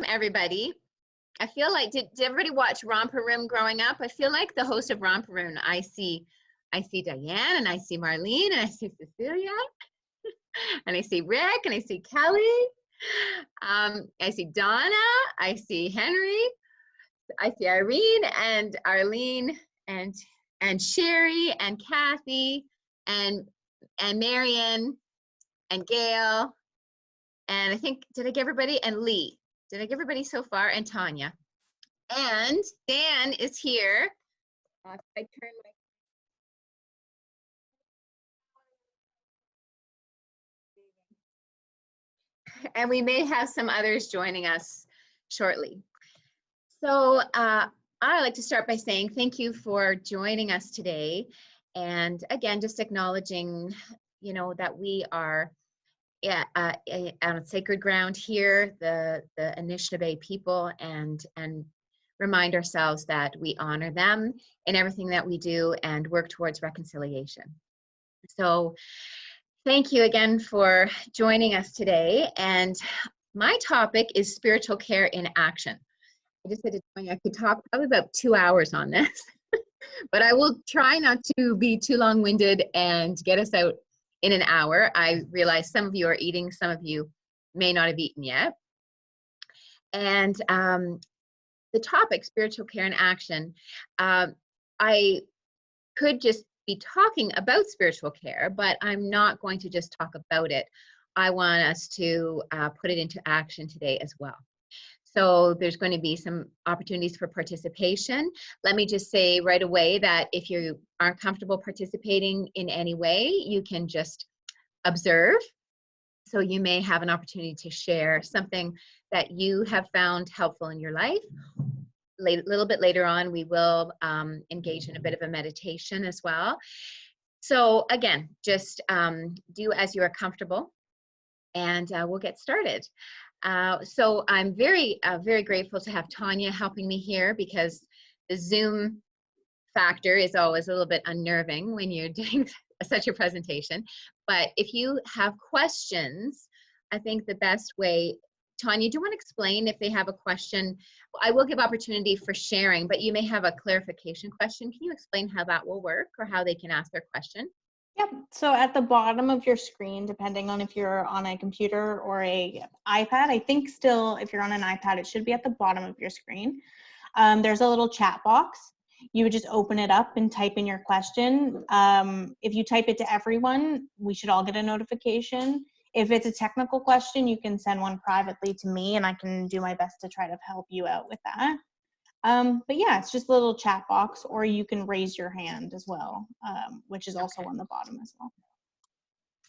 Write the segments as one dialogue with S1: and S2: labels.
S1: Everybody. I feel like, did everybody watch Romper Room growing up? I feel like the host of Romper Room. I see Diane, and I see Marlene, and I see Cecilia, and I see Rick, and I see Kelly. I see Donna, I see Henry, I see Irene and Arlene and Sherry and Kathy and Marion and Gail, and I think, did I get everybody? And Lee. Did I get everybody so far? And Tanya. And Dan is here. I turn my... And we may have some others joining us shortly. So I'd like to start by saying thank you for joining us today. And again, just acknowledging, that we are on sacred ground here, the Anishinaabe people, and remind ourselves that we honor them in everything that we do and work towards reconciliation. So thank you again for joining us today. And my topic is spiritual care in action. I just said to Tanya I could talk probably about 2 hours on this, but I will try not to be too long-winded and get us out in an hour. I realize some of you are eating, some of you may not have eaten yet. And the topic, spiritual care in action, I could just be talking about spiritual care, but I'm not going to just talk about it. I want us to put it into action today as well. So there's going to be some opportunities for participation. Let me just say right away that if you aren't comfortable participating in any way, you can just observe. So you may have an opportunity to share something that you have found helpful in your life. A little bit later on, we will engage in a bit of a meditation as well. So again, just do as you are comfortable, and we'll get started. So I'm very, very grateful to have Tanya helping me here, because the Zoom factor is always a little bit unnerving when you're doing such a presentation. But if you have questions, I think the best way, Tanya, do you want to explain if they have a question? I will give opportunity for sharing, but you may have a clarification question. Can you explain how that will work, or how they can ask their question?
S2: Yep. So at the bottom of your screen, depending on if you're on a computer or a iPad, I think still if you're on an iPad, it should be at the bottom of your screen. There's a little chat box. You would just open it up and type in your question. If you type it to everyone, we should all get a notification. If it's a technical question, you can send one privately to me, and I can do my best to try to help you out with that. But yeah, it's just a little chat box, or you can raise your hand as well, which is also on the bottom as well.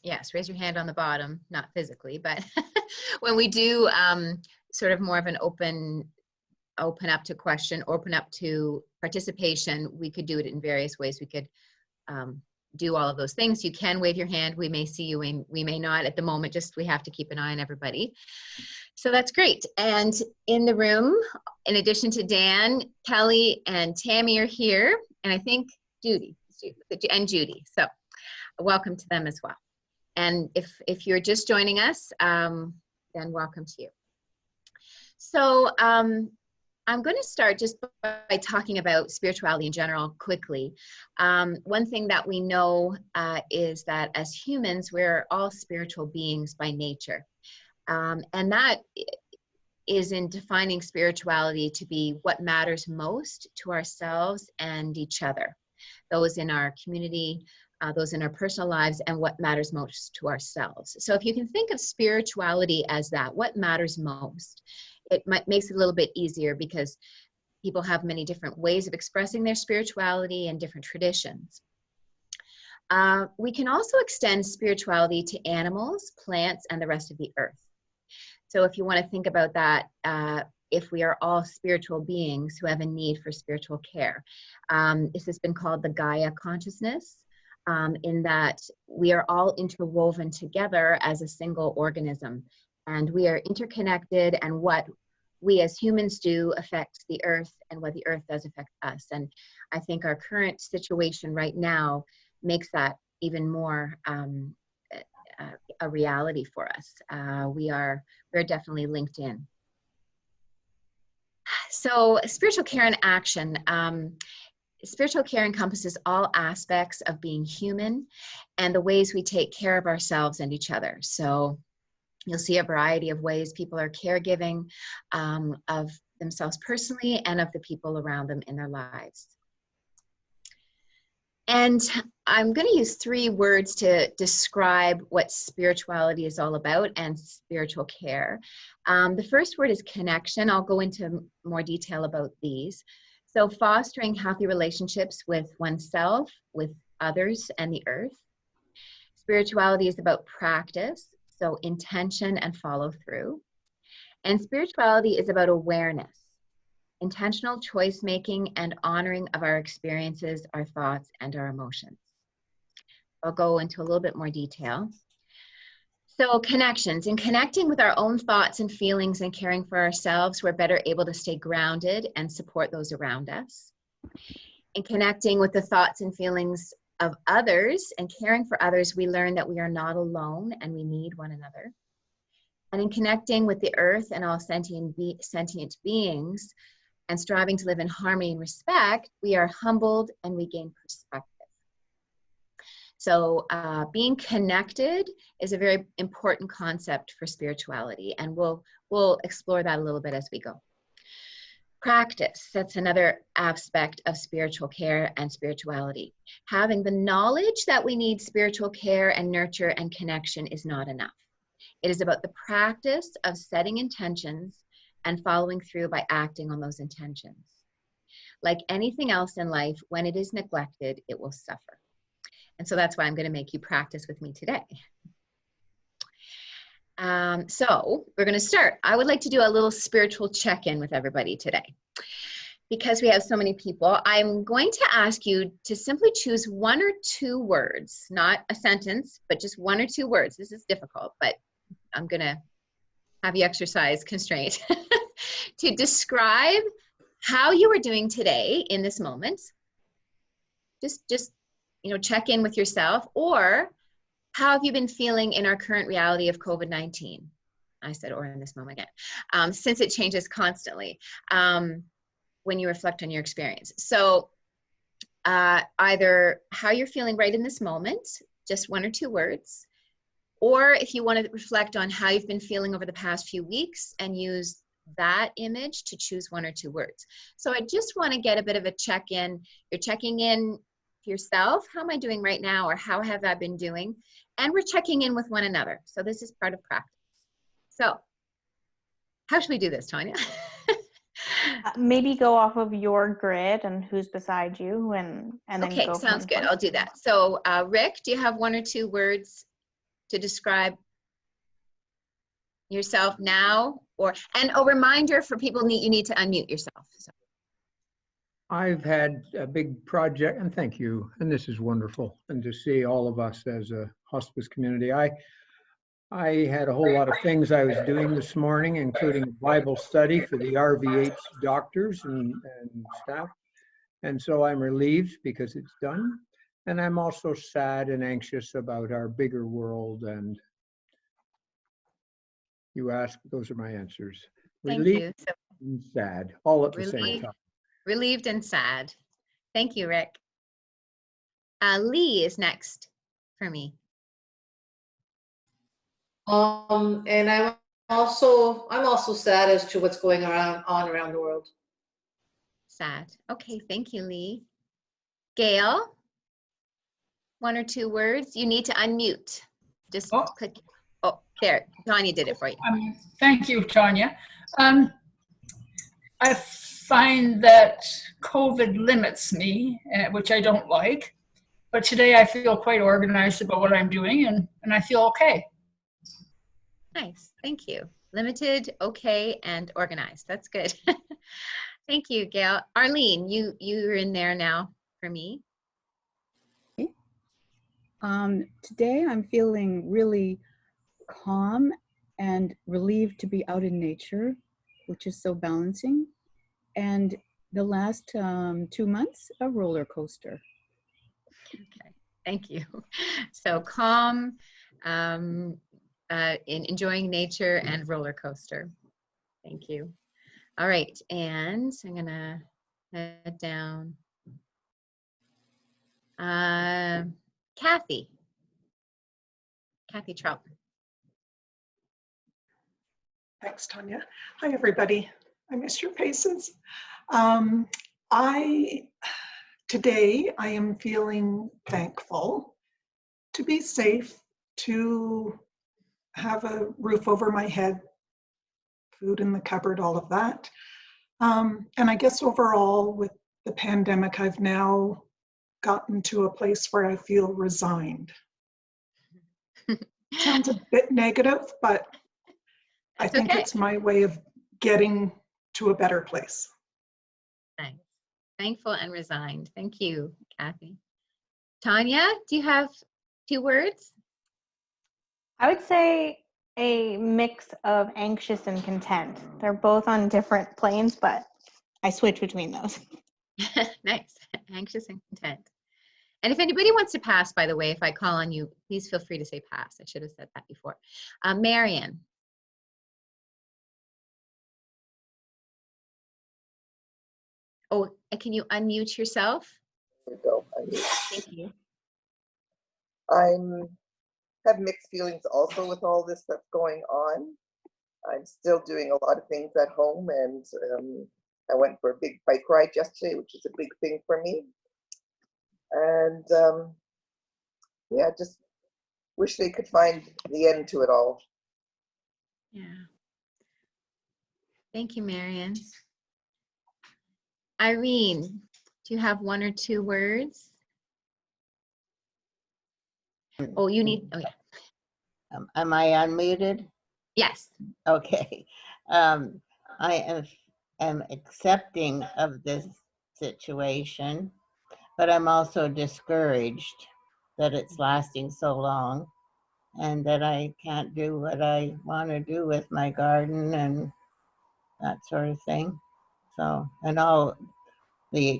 S1: Yes, raise your hand on the bottom, not physically, but when we do sort of more of an open up to question, open up to participation, we could do it in various ways. We could do all of those things. You can wave your hand. We may see you, and we may not at the moment. Just we have to keep an eye on everybody. So that's great. And in the room, in addition to Dan, Kelly, and Tammy are here, and I think Judy and Judy. So welcome to them as well. And if you're just joining us, then welcome to you. So I'm going to start just by talking about spirituality in general quickly. One thing that we know is that as humans, we're all spiritual beings by nature. And that is in defining spirituality to be what matters most to ourselves and each other, those in our community, those in our personal lives, and what matters most to ourselves. So if you can think of spirituality as that, what matters most, it makes it a little bit easier, because people have many different ways of expressing their spirituality and different traditions. We can also extend spirituality to animals, plants, and the rest of the earth. So if you want to think about that, if we are all spiritual beings who have a need for spiritual care, this has been called the Gaia consciousness, in that we are all interwoven together as a single organism, and we are interconnected, and what we as humans do affects the earth, and what the earth does affect us. And I think our current situation right now makes that even more a reality for us. We're definitely linked in. So spiritual care in action. Spiritual care encompasses all aspects of being human and the ways we take care of ourselves and each other. So you'll see a variety of ways people are caregiving of themselves personally and of the people around them in their lives. And I'm going to use 3 words to describe what spirituality is all about and spiritual care. The first word is connection. I'll go into more detail about these. So fostering healthy relationships with oneself, with others, and the earth. Spirituality is about practice, so intention and follow through. And spirituality is about awareness, intentional choice making and honoring of our experiences, our thoughts, and our emotions. I'll go into a little bit more detail. So connections. In connecting with our own thoughts and feelings and caring for ourselves, we're better able to stay grounded and support those around us. In connecting with the thoughts and feelings of others and caring for others, we learn that we are not alone and we need one another. And in connecting with the earth and all sentient beings and striving to live in harmony and respect, we are humbled and we gain perspective. So being connected is a very important concept for spirituality, and we'll explore that a little bit as we go. Practice, that's another aspect of spiritual care and spirituality. Having the knowledge that we need spiritual care and nurture and connection is not enough. It is about the practice of setting intentions and following through by acting on those intentions. Like anything else in life, when it is neglected, it will suffer. And so that's why I'm going to make you practice with me today. So we're going to start. I would like to do a little spiritual check-in with everybody today. Because we have so many people, I'm going to ask you to simply choose 1 or 2 words, not a sentence, but just 1 or 2 words. This is difficult, but I'm going to have you exercise constraint to describe how you are doing today in this moment. Just check in with yourself, or how have you been feeling in our current reality of COVID-19? I said, or in this moment again, since it changes constantly when you reflect on your experience. So either how you're feeling right in this moment, just 1 or 2 words, or if you want to reflect on how you've been feeling over the past few weeks and use that image to choose 1 or 2 words. So I just want to get a bit of a check-in. You're checking in yourself, how am I doing right now, or how have I been doing? And we're checking in with one another. So this is part of practice. So how should we do this, Tanya?
S2: Maybe go off of your grid and who's beside you, and then
S1: okay,
S2: go.
S1: Sounds good. I'll do that. So Rick, do you have 1 or 2 words to describe yourself now? And a reminder for people, you need to unmute yourself. So.
S3: I've had a big project, and thank you, and this is wonderful, and to see all of us as a hospice community. I had a whole lot of things I was doing this morning, including a Bible study for the RVH doctors and staff, and so I'm relieved because it's done, and I'm also sad and anxious about our bigger world, and you asked, those are my answers. Relieved and sad, all at the same time.
S1: Relieved and sad. Thank you, Rick. Lee is next for me.
S4: And I'm also sad as to what's going on around the world.
S1: Sad. Okay, thank you, Lee. Gail, 1 or 2 words. You need to unmute. Just click. Oh, there. Tanya did it for you.
S5: Thank you, Tanya. I find that COVID limits me, which I don't like. But today I feel quite organized about what I'm doing, and I feel okay.
S1: Nice. Thank you. Limited, okay, and organized. That's good. Thank you, Gail. Arlene, you're in there now for me.
S6: Today I'm feeling really calm and relieved to be out in nature, which is so balancing. And the last 2 months, a roller coaster.
S1: Okay, thank you. So calm, in enjoying nature and roller coaster. Thank you. All right, and I'm gonna head down. Kathy Trout.
S7: Thanks, Tanya. Hi, everybody. I miss your patience. Today I am feeling thankful to be safe, to have a roof over my head, food in the cupboard, all of that. And I guess overall with the pandemic, I've now gotten to a place where I feel resigned. Sounds a bit negative, but I think
S1: okay.
S7: it's my way of getting to a better place.
S1: Thanks. Thankful and resigned. Thank you, Kathy. Tanya, do you have 2 words?
S2: I would say a mix of anxious and content. They're both on different planes, but I switch between those.
S1: Nice. Anxious and content. And if anybody wants to pass, by the way, if I call on you, please feel free to say pass. I should have said that before. Marion. Oh, can you unmute yourself?
S8: There we go.
S1: Thank you.
S8: I'm have mixed feelings also with all this that's going on. I'm still doing a lot of things at home, and I went for a big bike ride yesterday, which is a big thing for me. And yeah, just wish they could find the end to it all.
S1: Yeah. Thank you, Marion. Irene, do you have 1 or 2 words? Oh, you need, oh yeah.
S9: Am I unmuted?
S1: Yes.
S9: Okay. I am accepting of this situation, but I'm also discouraged that it's lasting so long and that I can't do what I want to do with my garden and that sort of thing. So, and all the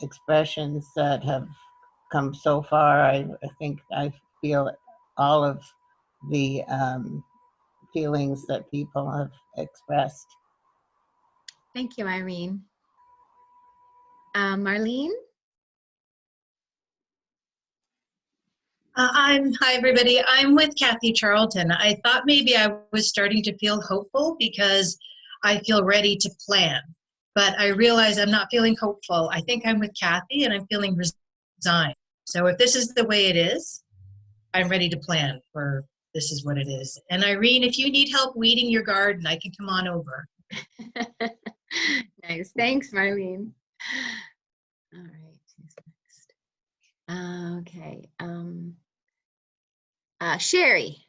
S9: expressions that have come so far, I think I feel all of the feelings that people have expressed.
S1: Thank you, Irene. Marlene?
S10: Hi, everybody. I'm with Kathy Charlton. I thought maybe I was starting to feel hopeful because I feel ready to plan. But I realize I'm not feeling hopeful. I think I'm with Kathy and I'm feeling resigned. So if this is the way it is, I'm ready to plan for this is what it is. And Irene, if you need help weeding your garden, I can come on over.
S1: Nice. Thanks, Marlene. All right. Who's next? Okay. Sherry.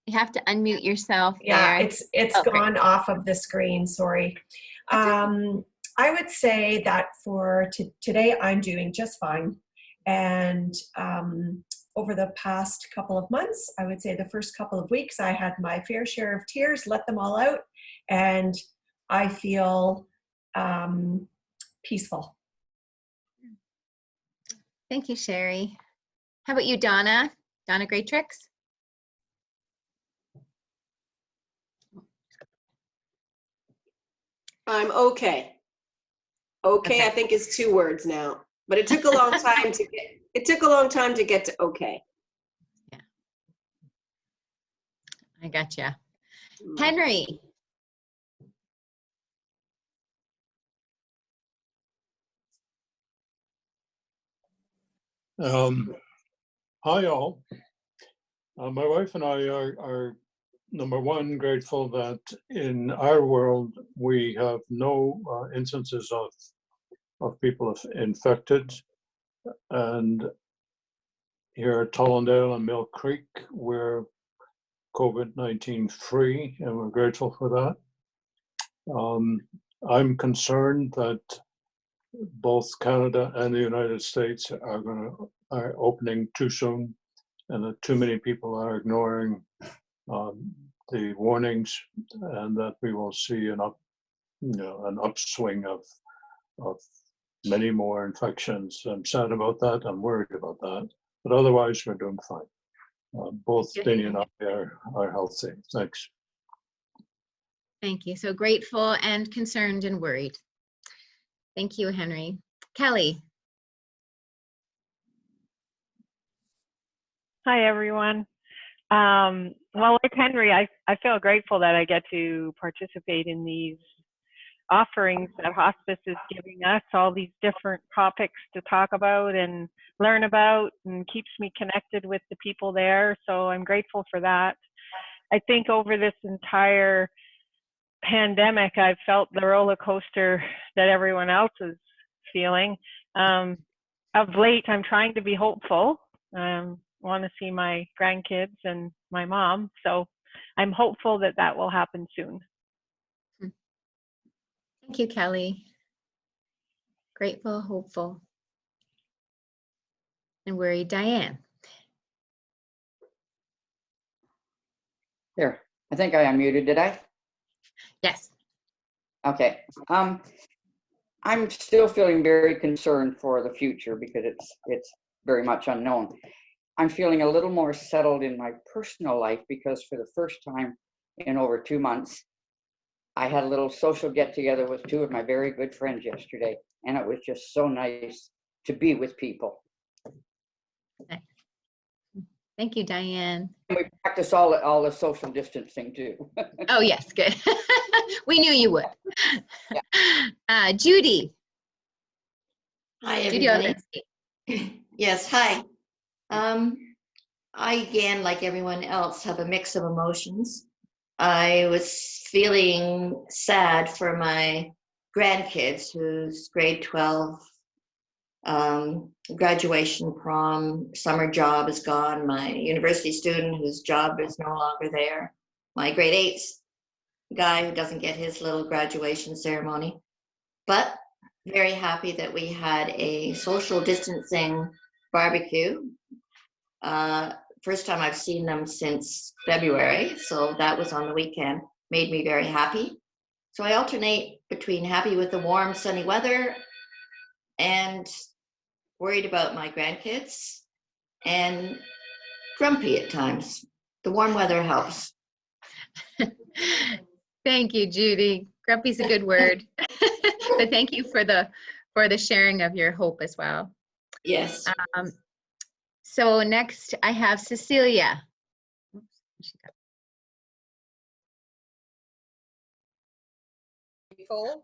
S1: You have to unmute yourself
S11: Yeah,
S1: there.
S11: it's gone off of the screen, sorry.
S1: Okay.
S11: I would say that for today I'm doing just fine. And over the past couple of months, I would say the first couple of weeks, I had my fair share of tears, let them all out, and I feel peaceful.
S1: Thank you, Sherry. How about you, Donna? Donna Greatrix?
S12: I'm okay. Okay, I think is 2 words now, but it took a long time to get. It took a long time to get to okay.
S1: Yeah, I gotcha. Henry.
S13: Hi all. My wife and I are number one grateful that in our world we have no instances of people infected, and here at Tollendale and Mill Creek we're COVID-19 free, and we're grateful for that. I'm concerned that both Canada and the United States are opening too soon, and that too many people are ignoring the warnings, and that we will see an upswing of many more infections. I'm sad about that. I'm worried about that, but otherwise we're doing fine. Both Vinny and I are healthy. Thanks.
S1: Thank you. So grateful and concerned and worried. Thank you, Henry. Kelly.
S14: Hi, everyone. Well, like Henry, I feel grateful that I get to participate in these offerings that Hospice is giving us, all these different topics to talk about and learn about, and keeps me connected with the people there. So I'm grateful for that. I think over this entire pandemic, I've felt the roller coaster that everyone else is feeling. Of late, I'm trying to be hopeful. Want to see my grandkids and my mom, so I'm hopeful that that will happen soon.
S1: Thank you, Kelly. Grateful, hopeful, and worried. Diane.
S15: There, I think I unmuted, did I?
S1: Yes.
S15: Okay. I'm still feeling very concerned for the future because it's very much unknown. I'm feeling a little more settled in my personal life because for the first time in over 2 months, I had a little social get together with 2 of my very good friends yesterday, and it was just so nice to be with people.
S1: Thank you, Diane.
S15: And we practice all the social distancing too.
S1: Oh, yes, good. We knew you would.
S15: Yeah.
S1: Judy.
S16: Hi,
S1: Judy
S16: everybody.
S1: Olzinski.
S16: Yes, hi. I, again, like everyone else, have a mix of emotions. I was feeling sad for my grandkids whose grade 12 graduation, prom, summer job is gone. My university student whose job is no longer there. My grade 8 guy who doesn't get his little graduation ceremony. But very happy that we had a social distancing barbecue. First time I've seen them since February, so that was on the weekend. Made me very happy. So I alternate between happy with the warm, sunny weather and worried about my grandkids and grumpy at times. The warm weather helps.
S1: Thank you, Judy. Grumpy's a good word. But thank you for the sharing of your hope as well.
S16: Yes.
S1: So next I have Cecilia.
S17: Oh.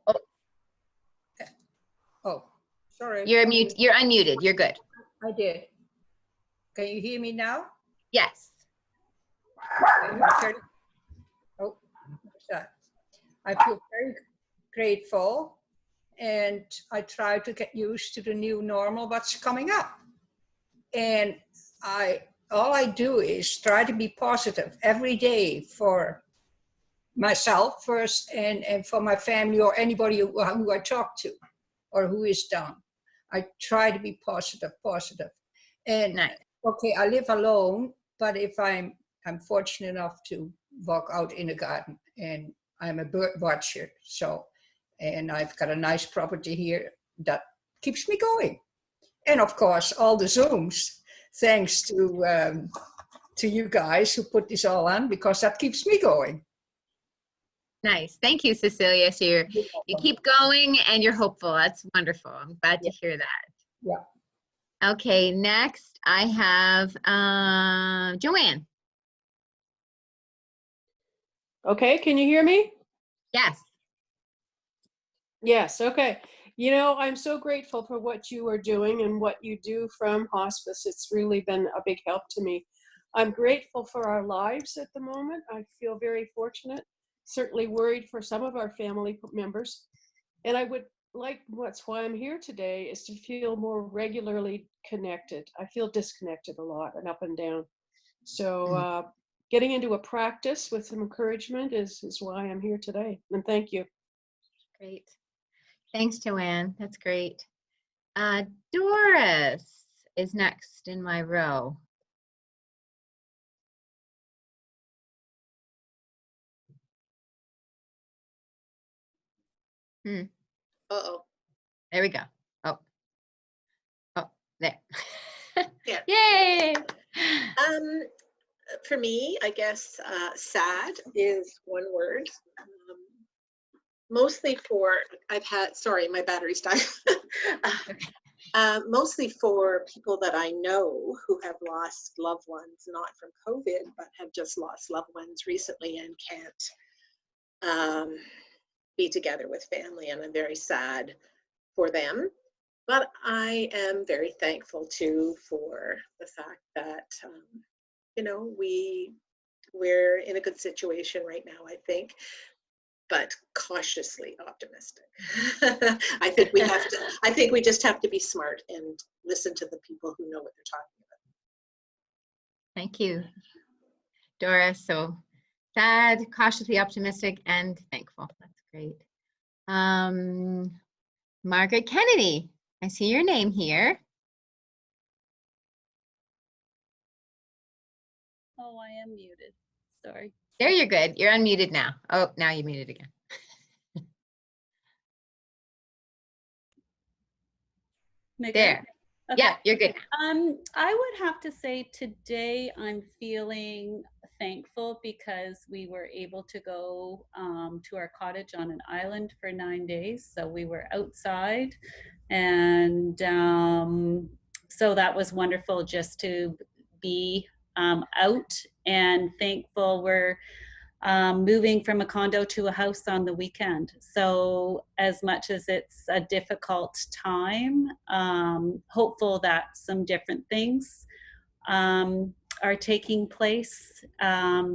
S17: Oh, sorry.
S1: You're unmuted. You're good.
S17: I did. Can you hear me now?
S1: Yes.
S17: Oh, what's that? I feel very grateful, and I try to get used to the new normal, what's coming up. And all I do is try to be positive every day for myself first and for my family or anybody who I talk to or who is down. I try to be positive. And
S1: nice.
S17: Okay, I live alone, but if I'm fortunate enough to walk out in the garden, and I'm a bird watcher, and I've got a nice property here that keeps me going. And of course, all the Zooms, thanks to you guys who put this all on, because that keeps me going.
S1: Nice. Thank you, Cecilia. So you keep going and you're hopeful. That's wonderful. I'm glad to hear that.
S17: Yeah.
S1: Okay, next I have Joanne.
S18: Okay, can you hear me?
S1: Yes.
S18: Yes, okay. You know, I'm so grateful for what you are doing and what you do from Hospice. It's really been a big help to me. I'm grateful for our lives at the moment. I feel very fortunate, certainly worried for some of our family members. And I would like, that's why I'm here today, is to feel more regularly connected. I feel disconnected a lot and up and down. So getting into a practice with some encouragement is why I'm here today. And thank you.
S1: Great. Thanks, Joanne. That's great. Doris is next in my row.
S19: Uh-oh.
S1: There we go. Oh, there.
S19: Yeah.
S1: Yay!
S19: For me, I guess sad is one word. mostly for, sorry, my battery's dying. Mostly for people that I know who have lost loved ones, not from COVID, but have just lost loved ones recently and can't be together with family. And I'm very sad for them. But I am very thankful too for the fact that, you know, we're in a good situation right now, I think, but cautiously optimistic. I think we just have to be smart and listen to the people who know what they're talking about.
S1: Thank you, Doris. So sad, cautiously optimistic, and thankful. That's great. Margaret Kennedy, I see your name here.
S20: Oh, I am muted. Sorry.
S1: There, you're good. You're unmuted now. Oh, now you're muted again. There.
S20: Okay.
S1: Yeah, you're good.
S20: I would have to say today I'm feeling thankful because we were able to go to our cottage on an island for 9 days. So we were outside, and so that was wonderful just to be out, and thankful we're moving from a condo to a house on the weekend. So as much as it's a difficult time, hopeful that some different things are taking place,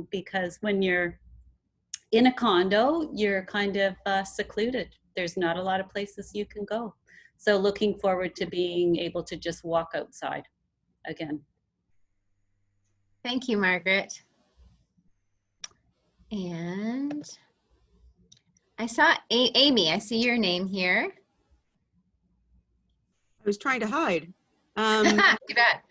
S20: because when you're in a condo, you're kind of secluded. There's not a lot of places you can go. So looking forward to being able to just walk outside again.
S1: Thank you, Margaret. And I saw Amy. I see your name here.
S21: I was trying to hide.
S1: You bet.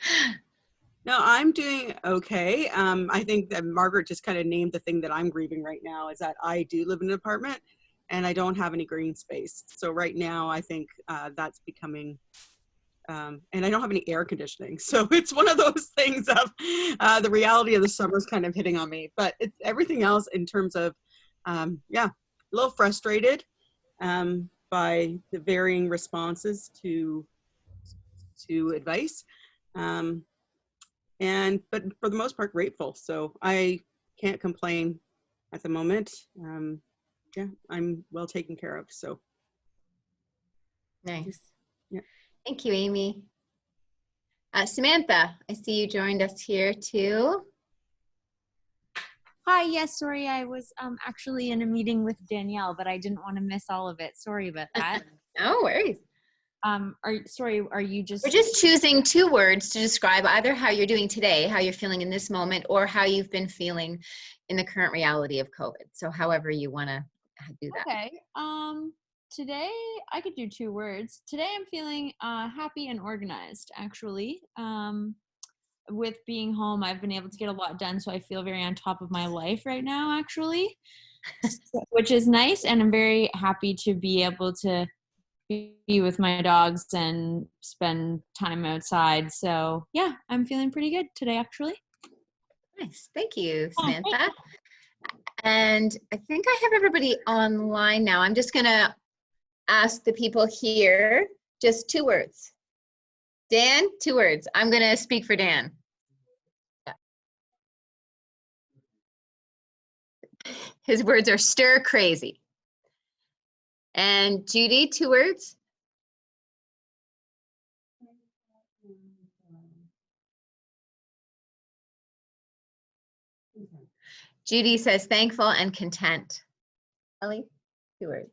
S21: No, I'm doing okay. I think that Margaret just kind of named the thing that I'm grieving right now, is that I do live in an apartment and I don't have any green space. So right now I think that's becoming, and I don't have any air conditioning. So it's one of those things of the reality of the summer is kind of hitting on me. But it's everything else in terms of, yeah, a little frustrated by the varying responses to advice. But for the most part, grateful. So I can't complain at the moment. Yeah, I'm well taken care of. So
S1: nice.
S21: Yeah.
S1: Thank you, Amy. Samantha, I see you joined us here too.
S22: Hi, yes, sorry, I was actually in a meeting with Danielle, but I didn't want to miss all of it. Sorry about that.
S1: No worries.
S22: Are you just...
S1: We're just choosing 2 words to describe either how you're doing today, how you're feeling in this moment, or how you've been feeling in the current reality of COVID. So however you want to do that.
S22: Okay. Today, I could do 2 words. Today I'm feeling happy and organized, actually. With being home, I've been able to get a lot done, so I feel very on top of my life right now, actually, which is nice. And I'm very happy to be able to be with my dogs and spend time outside. So yeah, I'm feeling pretty good today, actually.
S1: Nice. Thank you, Samantha. And I think I have everybody online now. I'm just going to ask the people here just 2 words. Dan, 2 words. I'm going to speak for Dan. Yeah. His words are stir crazy. And Judy, 2 words. Judy says thankful and content. Ellie, 2 words.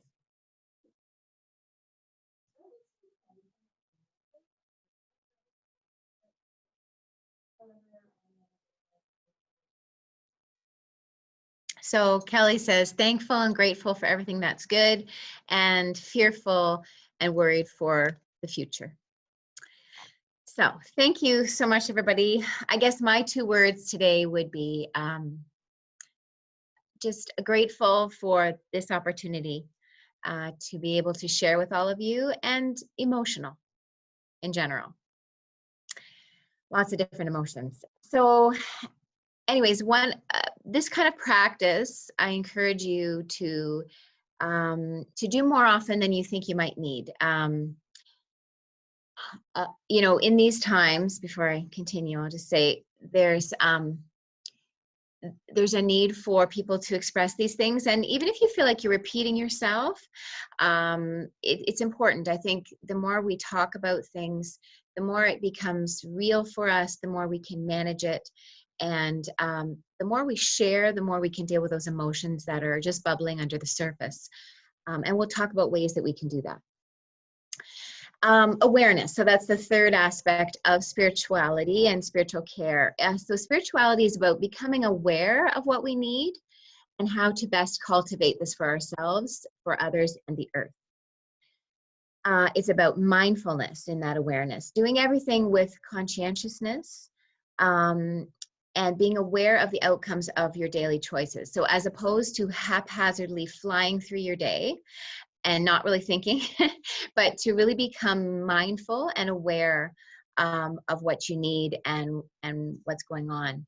S1: So Kelly says thankful and grateful for everything that's good, and fearful and worried for the future. So thank you so much, everybody. I guess my 2 words today would be just grateful for this opportunity to be able to share with all of you, and emotional in general. Lots of different emotions. So anyways, this kind of practice, I encourage you to to do more often than you think you might need. You know, in these times, before I continue, I'll just say there's a need for people to express these things. And even if you feel like you're repeating yourself, it's important. I think the more we talk about things, the more it becomes real for us, the more we can manage it. And the more we share, the more we can deal with those emotions that are just bubbling under the surface. And we'll talk about ways that we can do that. Awareness. So that's the third aspect of spirituality and spiritual care. So spirituality is about becoming aware of what we need and how to best cultivate this for ourselves, for others, and the earth. It's about mindfulness in that awareness, doing everything with conscientiousness, and being aware of the outcomes of your daily choices. So as opposed to haphazardly flying through your day and not really thinking, but to really become mindful and aware of what you need and what's going on.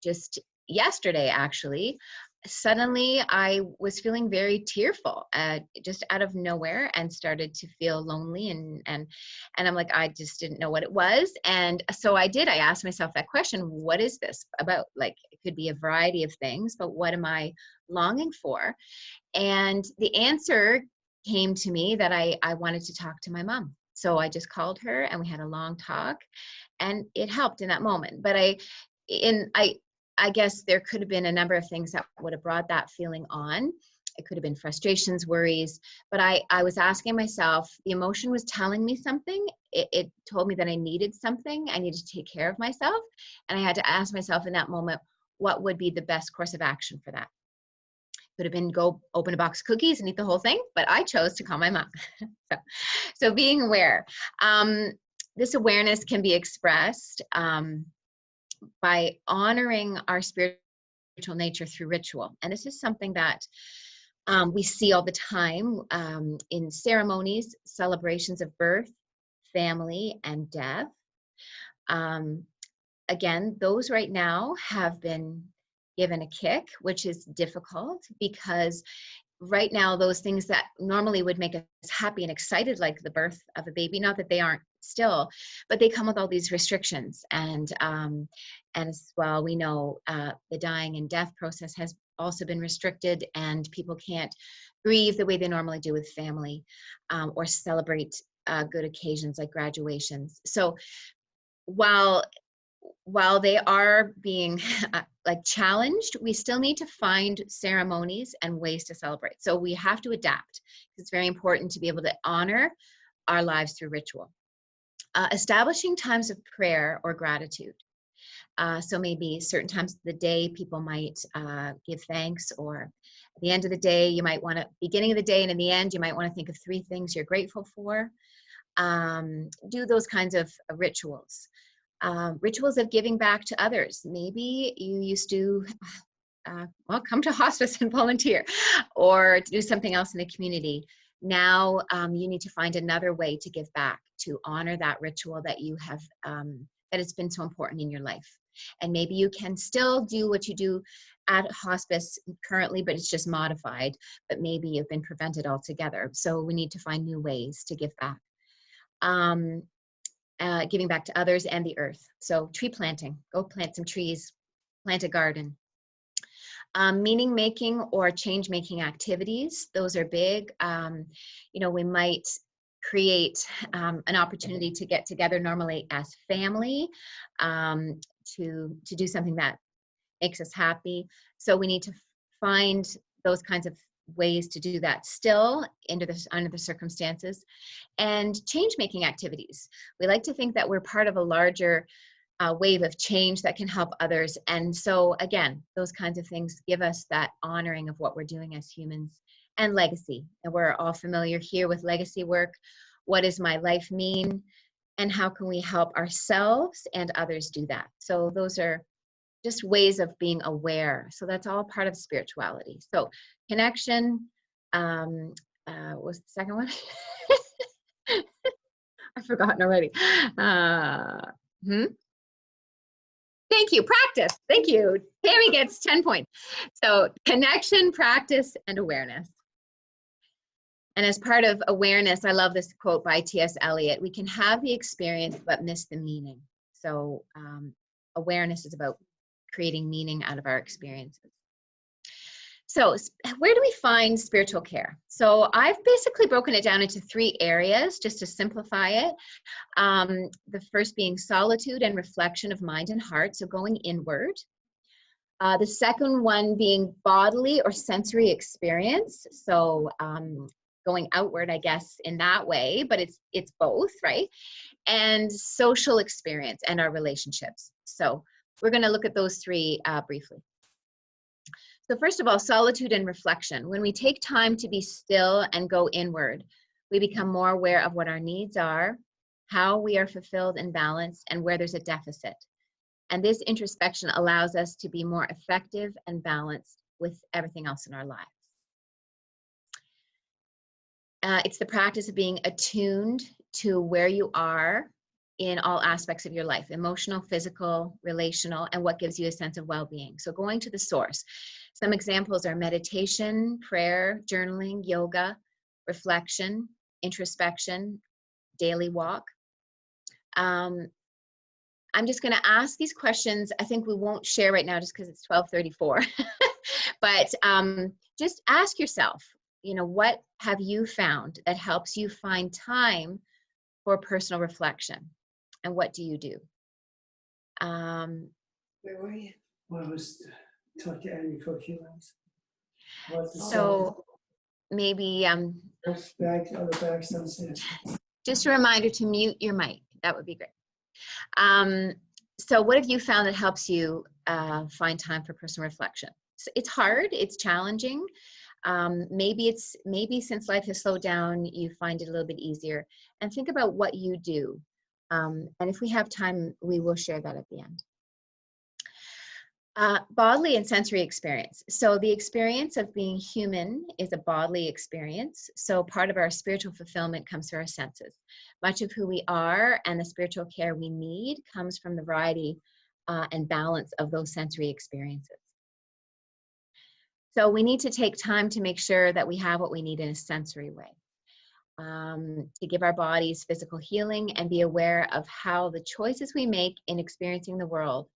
S1: Just yesterday, actually, suddenly I was feeling very tearful, just out of nowhere, and started to feel lonely, and I'm like, I just didn't know what it was. And so I asked myself that question, what is this about? Like, it could be a variety of things, but what am I longing for? And the answer came to me that I wanted to talk to my mom. So I just called her and we had a long talk, and it helped in that moment. But I guess there could have been a number of things that would have brought that feeling on. It could have been frustrations, worries, but I was asking myself, the emotion was telling me something. It told me that I needed something. I needed to take care of myself. And I had to ask myself in that moment, what would be the best course of action for that? Could have been go open a box of cookies and eat the whole thing, but I chose to call my mom. So being aware. This awareness can be expressed by honoring our spiritual nature through ritual. And this is something that we see all the time in ceremonies, celebrations of birth, family, and death. Again, those right now have been given a kick, which is difficult because right now those things that normally would make us happy and excited, like the birth of a baby, not that they aren't still, but they come with all these restrictions. And as well, we know the dying and death process has also been restricted, and people can't grieve the way they normally do with family, or celebrate good occasions like graduations. So while they are being like challenged, we still need to find ceremonies and ways to celebrate. So we have to adapt. It's very important to be able to honor our lives through ritual. Establishing times of prayer or gratitude. So maybe certain times of the day people might give thanks, or at the end of the day, you might want to, beginning of the day and in the end, you might want to think of 3 things you're grateful for. Do those kinds of rituals. Rituals of giving back to others. Maybe you used to come to hospice and volunteer, or to do something else in the community. Now you need to find another way to give back, to honor that ritual that you have, that it's been so important in your life. And maybe you can still do what you do at hospice currently, but it's just modified, but maybe you've been prevented altogether. So we need to find new ways to give back. Giving back to others and the earth. So tree planting, go plant some trees, plant a garden. Meaning making or change making activities, those are big. You know, we might create an opportunity to get together normally as family, to do something that makes us happy. So we need to find those kinds of ways to do that still under the circumstances. And change-making activities. We like to think that we're part of a larger wave of change that can help others. And so again, those kinds of things give us that honoring of what we're doing as humans. And legacy. And we're all familiar here with legacy work. What does my life mean? And how can we help ourselves and others do that? So those are just ways of being aware. So that's all part of spirituality. So connection, what was the second one? I've forgotten already. Thank you. Practice. Thank you. Tammy gets 10 points. So connection, practice, and awareness. And as part of awareness, I love this quote by T.S. Eliot: we can have the experience but miss the meaning. So awareness is about creating meaning out of our experiences. So where do we find spiritual care? So I've basically broken it down into 3 areas just to simplify it. The first being solitude and reflection of mind and heart, so going inward. The second one being bodily or sensory experience, so going outward, I guess, in that way, but it's both, right? And social experience and our relationships. So we're going to look at those 3 briefly. So first of all, solitude and reflection. When we take time to be still and go inward, we become more aware of what our needs are, how we are fulfilled and balanced, and where there's a deficit. And this introspection allows us to be more effective and balanced with everything else in our lives. It's the practice of being attuned to where you are in all aspects of your life: emotional, physical, relational, and what gives you a sense of well-being. So going to the source. Some examples are meditation, prayer, journaling, yoga, reflection, introspection, daily walk. I'm just going to ask these questions. I think we won't share right now just because it's 12:34. But just ask yourself, what have you found that helps you find time for personal reflection? And what do you do?
S3: Where were you? Well, I was talking to Annie for a few minutes.
S1: So maybe
S3: bags downstairs.
S1: Just a reminder to mute your mic. That would be great. So what have you found that helps you find time for personal reflection? So it's hard, it's challenging. Maybe since life has slowed down, you find it a little bit easier. And think about what you do. And if we have time, we will share that at the end. Bodily and sensory experience. So the experience of being human is a bodily experience. So part of our spiritual fulfillment comes through our senses. Much of who we are and the spiritual care we need comes from the variety and balance of those sensory experiences. So we need to take time to make sure that we have what we need in a sensory way. To give our bodies physical healing and be aware of how the choices we make in experiencing the world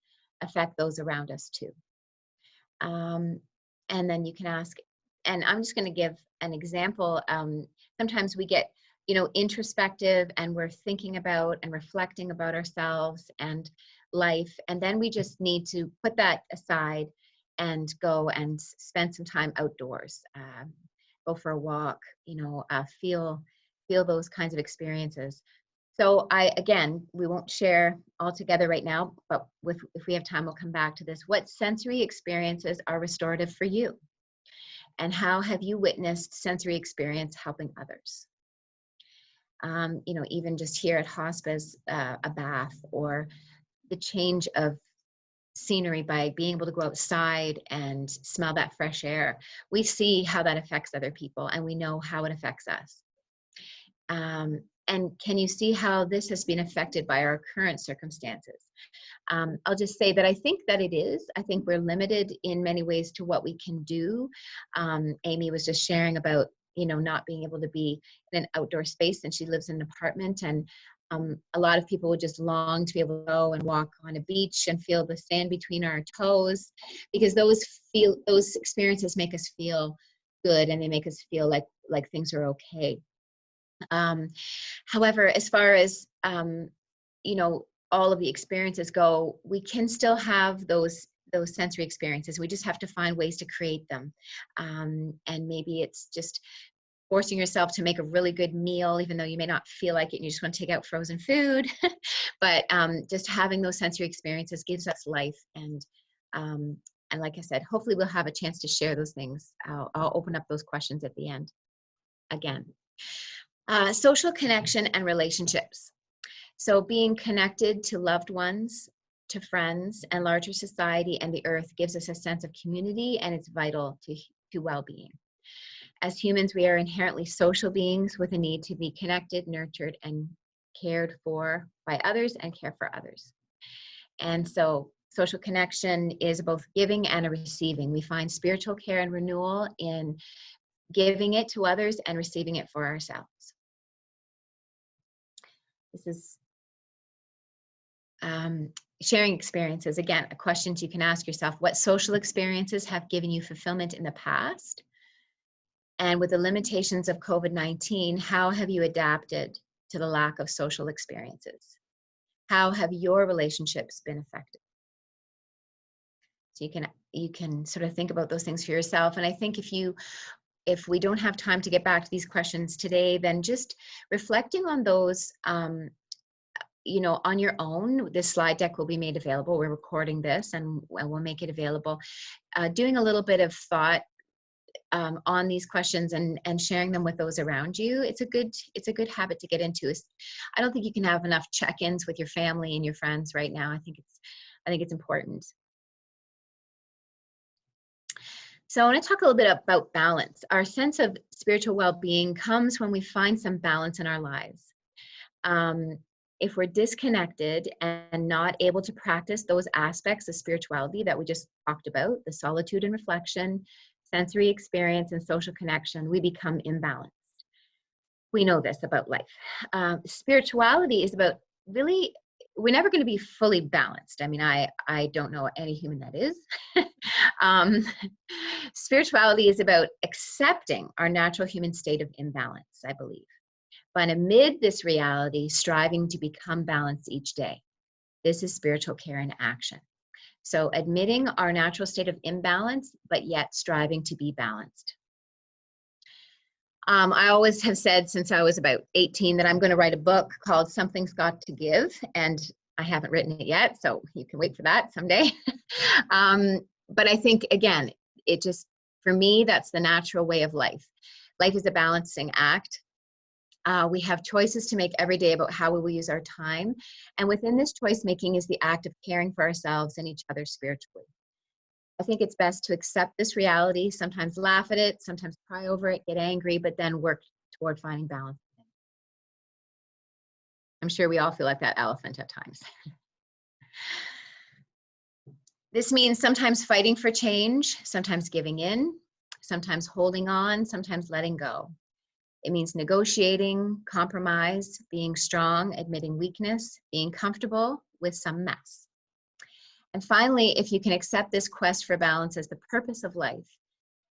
S1: affect those around us too. And then you can ask, and I'm just going to give an example. Sometimes we get, introspective, and we're thinking about and reflecting about ourselves and life, and then we just need to put that aside and go and spend some time outdoors. Go for a walk, feel those kinds of experiences. So we won't share all together right now, but if we have time, we'll come back to this. What sensory experiences are restorative for you? And how have you witnessed sensory experience helping others? Even just here at Hospice, a bath or the change of scenery by being able to go outside and smell that fresh air. We see how that affects other people, and we know how it affects us. And can you see how this has been affected by our current circumstances? I'll just say that I think that it is. I think we're limited in many ways to what we can do. Amy was just sharing about, not being able to be in an outdoor space, and she lives in an apartment, and a lot of people would just long to be able to go and walk on a beach and feel the sand between our toes, because those experiences make us feel good, and they make us feel like things are okay. However, as far as all of the experiences go, we can still have those sensory experiences. We just have to find ways to create them. And maybe it's just forcing yourself to make a really good meal, even though you may not feel like it and you just want to take out frozen food. But just having those sensory experiences gives us life. And like I said, hopefully we'll have a chance to share those things. I'll open up those questions at the end again. Social connection and relationships. So being connected to loved ones, to friends, and larger society and the earth gives us a sense of community, and it's vital to well-being. As humans, we are inherently social beings with a need to be connected, nurtured, and cared for by others and care for others. And so social connection is both giving and a receiving. We find spiritual care and renewal in giving it to others and receiving it for ourselves. This is sharing experiences. Again, a question you can ask yourself: what social experiences have given you fulfillment in the past? And with the limitations of COVID-19, how have you adapted to the lack of social experiences? How have your relationships been affected? So you can sort of think about those things for yourself. And I think if we don't have time to get back to these questions today, then just reflecting on those, you know, on your own. This slide deck will be made available. We're recording this and we'll make it available. Doing a little bit of thought on these questions and sharing them with those around you. It's a good habit to get into. I don't think you can have enough check-ins with your family and your friends right now. I think it's important. So I want to talk a little bit about balance. Our sense of spiritual well-being comes when we find some balance in our lives. If we're disconnected and not able to practice those aspects of spirituality that we just talked about, the solitude and reflection, sensory experience, and social connection, we become imbalanced. We know this about life. Spirituality is about really, we're never going to be fully balanced. I mean, I don't know any human that is. Spirituality is about accepting our natural human state of imbalance, I believe. But amid this reality, striving to become balanced each day. This is spiritual care in action. So admitting our natural state of imbalance, but yet striving to be balanced. I always have said since I was about 18 that I'm going to write a book called Something's Got to Give, and I haven't written it yet, so you can wait for that someday. But I think, again, it just, for me, that's the natural way of life. Life is a balancing act. We have choices to make every day about how we will use our time. And within this choice making is the act of caring for ourselves and each other spiritually. I think it's best to accept this reality, sometimes laugh at it, sometimes cry over it, get angry, but then work toward finding balance. I'm sure we all feel like that elephant at times. This means sometimes fighting for change, sometimes giving in, sometimes holding on, sometimes letting go. It means negotiating, compromise, being strong, admitting weakness, being comfortable with some mess. And finally, if you can accept this quest for balance as the purpose of life,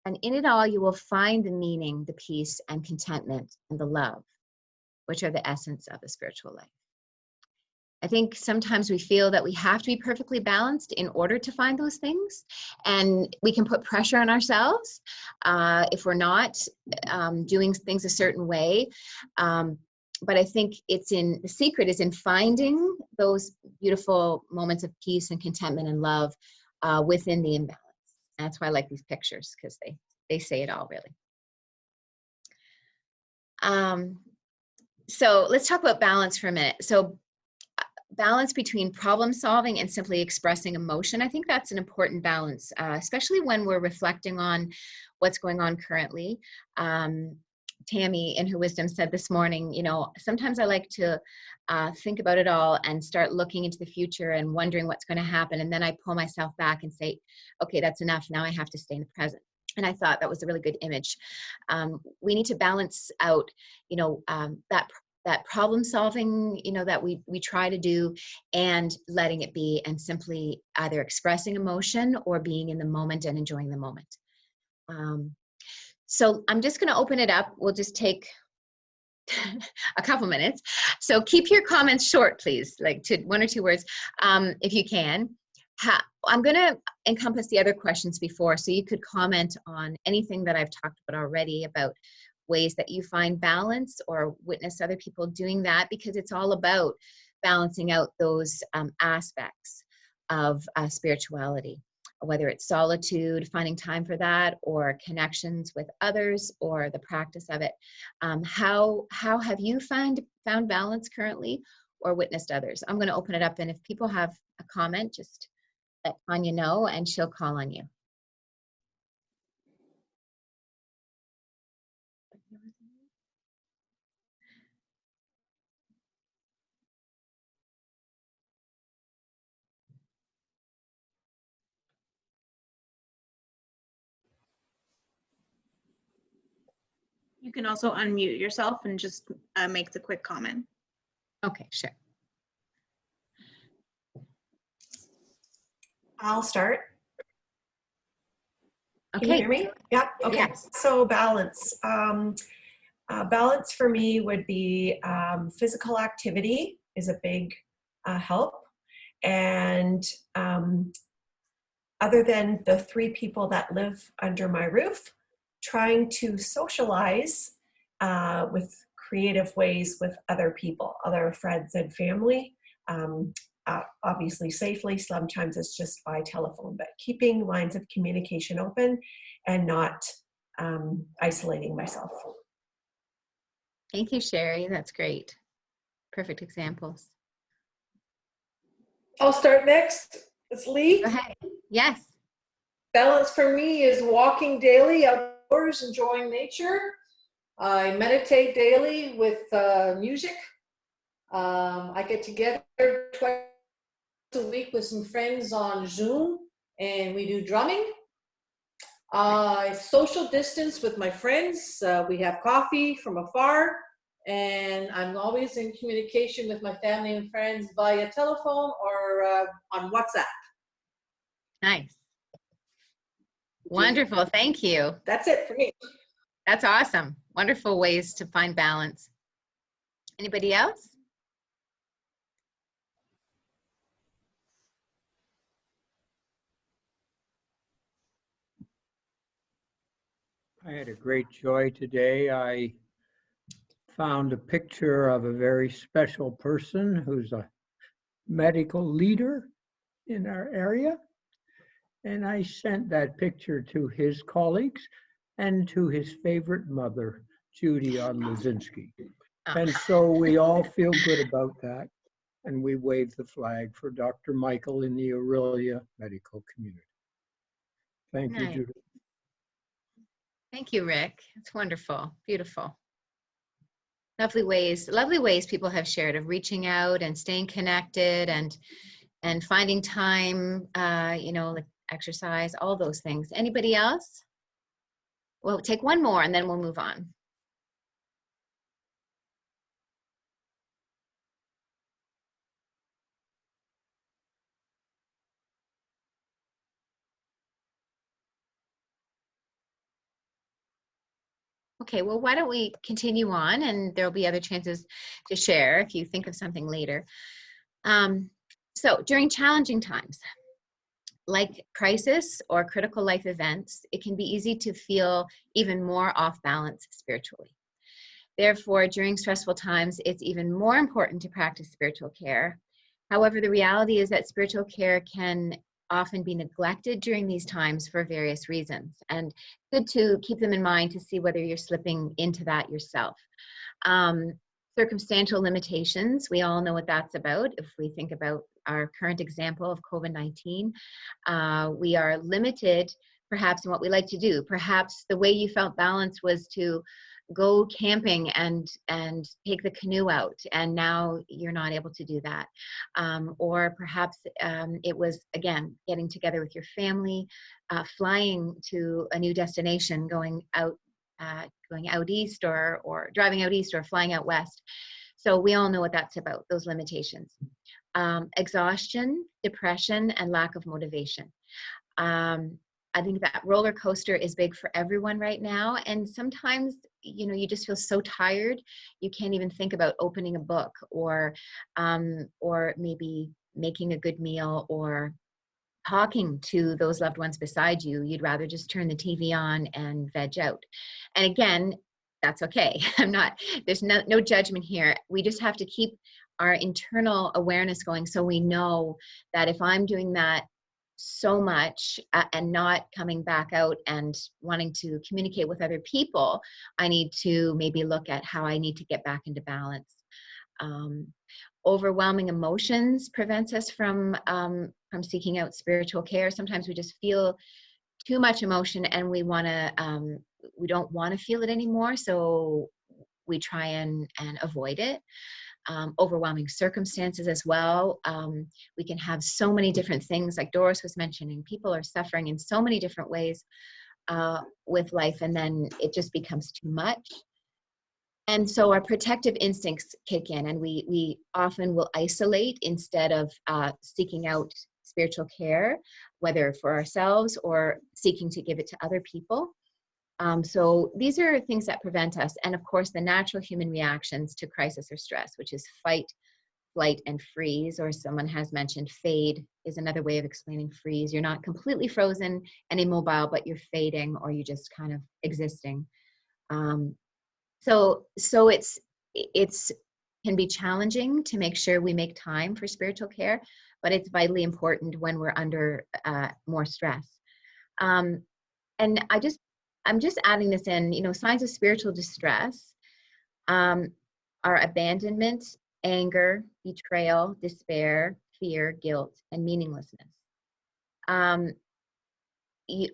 S1: and in it all you will find the meaning, the peace, and contentment, and the love, which are the essence of the spiritual life. I think sometimes we feel that we have to be perfectly balanced in order to find those things, and we can put pressure on ourselves if we're not doing things a certain way. But I think the secret is in finding those beautiful moments of peace and contentment and love within the imbalance. That's why I like these pictures, because they say it all, really. So let's talk about balance for a minute. So balance between problem solving and simply expressing emotion. I think that's an important balance, especially when we're reflecting on what's going on currently. Tammy, in her wisdom, said this morning, you know, sometimes I like to think about it all and start looking into the future and wondering what's going to happen. And then I pull myself back and say, okay, that's enough. Now I have to stay in the present. And I thought that was a really good image. We need to balance out, you know, that problem solving, you know, that we try to do, and letting it be, and simply either expressing emotion or being in the moment and enjoying the moment. So I'm just going to open it up. We'll just take a couple minutes. So keep your comments short, please, like to 1 or 2 words, if you can. I'm going to encompass the other questions before, so you could comment on anything that I've talked about already about ways that you find balance or witness other people doing that, because it's all about balancing out those aspects of spirituality, whether it's solitude, finding time for that, or connections with others, or the practice of it. How have you found balance currently, or witnessed others? I'm going to open it up, and if people have a comment, just let Tanya know and she'll call on you.
S4: You can also unmute yourself and just make the quick comment.
S1: Okay, sure.
S11: I'll start.
S1: Okay.
S11: Can you hear me? Yep. Okay.
S1: Yes.
S11: So balance. Balance for me would be physical activity is a big help. And other than the 3 people that live under my roof, trying to socialize with creative ways with other people, other friends and family. Obviously safely, sometimes it's just by telephone, but keeping lines of communication open and not isolating myself.
S1: Thank you, Sherry. That's great. Perfect examples.
S5: I'll start next. It's Lee.
S1: Go ahead. Yes.
S5: Balance for me is walking daily outdoors, enjoying nature. I meditate daily with music. I get together twice a week with some friends on Zoom and we do drumming. I social distance with my friends. We have coffee from afar, and I'm always in communication with my family and friends via telephone or on WhatsApp.
S1: Nice. Wonderful. Thank you.
S5: That's it for me.
S1: That's awesome. Wonderful ways to find balance. Anybody else?
S23: I had a great joy today. I found a picture of a very special person who's a medical leader in our area. And I sent that picture to his colleagues and to his favorite mother, Judy on Lazinski. And so we all feel good about that. And we wave the flag for Dr. Michael in the Aurelia medical community. Thank you,
S1: Nice.
S23: Judy.
S1: Thank you, Rick. It's wonderful. Beautiful. Lovely ways people have shared of reaching out and staying connected and finding time, like exercise, all those things. Anybody else? We'll take one more and then we'll move on. Okay, well, why don't we continue on, and there'll be other chances to share if you think of something later. So during challenging times, like crisis or critical life events, it can be easy to feel even more off balance spiritually. Therefore, during stressful times, it's even more important to practice spiritual care. However, the reality is that spiritual care can often be neglected during these times for various reasons, and good to keep them in mind to see whether you're slipping into that yourself. Circumstantial limitations, we all know what that's about. If we think about our current example of COVID-19, we are limited perhaps in what we like to do. Perhaps the way you felt balance was to go camping and take the canoe out, and now you're not able to do that. Or perhaps it was, again, getting together with your family, flying to a new destination, going out east, or driving out east, or flying out west. So we all know what that's about, those limitations. Exhaustion, depression, and lack of motivation. I think that roller coaster is big for everyone right now. And sometimes, you just feel so tired, you can't even think about opening a book or maybe making a good meal or talking to those loved ones beside you. You'd rather just turn the TV on and veg out. And again, that's okay. There's no judgment here. We just have to keep our internal awareness going, so we know that if I'm doing that so much and not coming back out and wanting to communicate with other people, I need to maybe look at how I need to get back into balance. Overwhelming emotions prevents us from seeking out spiritual care. Sometimes we just feel too much emotion and we don't want to feel it anymore, so we try and avoid it. Overwhelming circumstances as well. We can have so many different things, like Doris was mentioning. People are suffering in so many different ways with life, and then it just becomes too much. And so our protective instincts kick in, and we often will isolate instead of seeking out spiritual care, whether for ourselves or seeking to give it to other people. So these are things that prevent us. And of course, the natural human reactions to crisis or stress, which is fight, flight, and freeze, or someone has mentioned fade is another way of explaining freeze. You're not completely frozen and immobile, but you're fading, or you're just kind of existing. So it's can be challenging to make sure we make time for spiritual care, but it's vitally important when we're under more stress. And I'm just adding this in, signs of spiritual distress are abandonment, anger, betrayal, despair, fear, guilt, and meaninglessness.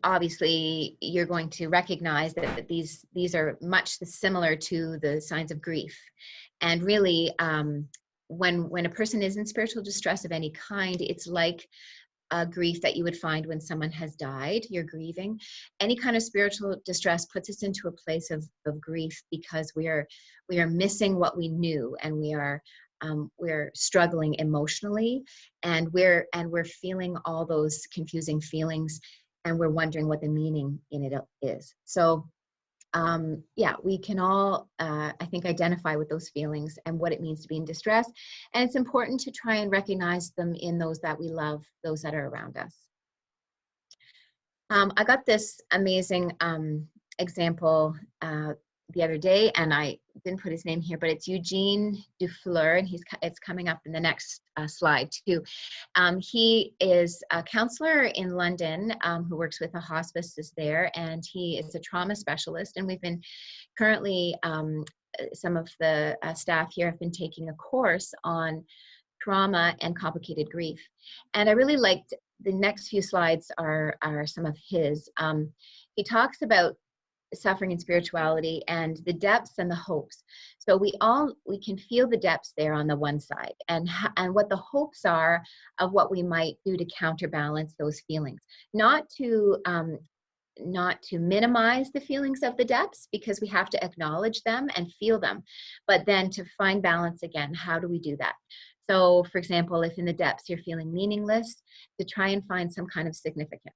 S1: Obviously, you're going to recognize that these are much similar to the signs of grief. And really, when a person is in spiritual distress of any kind, it's like a grief that you would find when someone has died. You're grieving. Any kind of spiritual distress puts us into a place of grief, because we are missing what we knew, and we're struggling emotionally, and we're feeling all those confusing feelings, and we're wondering what the meaning in it is. So we can all, I think, identify with those feelings and what it means to be in distress. And it's important to try and recognize them in those that we love, those that are around us. I got this amazing example the other day, and I didn't put his name here, but it's Eugene Dufleur, and it's coming up in the next slide too. He is a counselor in London who works with a hospice there, and he is a trauma specialist. And we've been currently, some of the staff here have been taking a course on trauma and complicated grief. And I really liked the next few slides are some of his. He talks about suffering and spirituality and the depths and the hopes. So we can feel the depths there on the one side, and what the hopes are of what we might do to counterbalance those feelings. Not to minimize the feelings of the depths, because we have to acknowledge them and feel them, but then to find balance again. How do we do that? So, for example, if in the depths you're feeling meaningless, to try and find some kind of significance.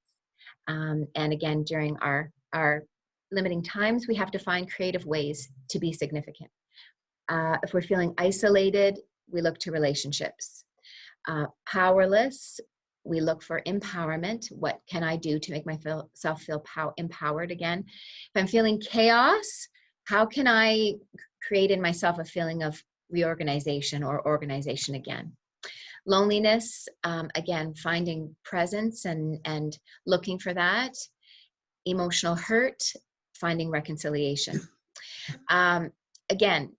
S1: And again, during our limiting times, we have to find creative ways to be significant. If we're feeling isolated, we look to relationships. Powerless, we look for empowerment. What can I do to make myself feel empowered again? If I'm feeling chaos, how can I create in myself a feeling of reorganization or organization again? Loneliness, again, finding presence and looking for that. Emotional hurt, finding reconciliation. Again,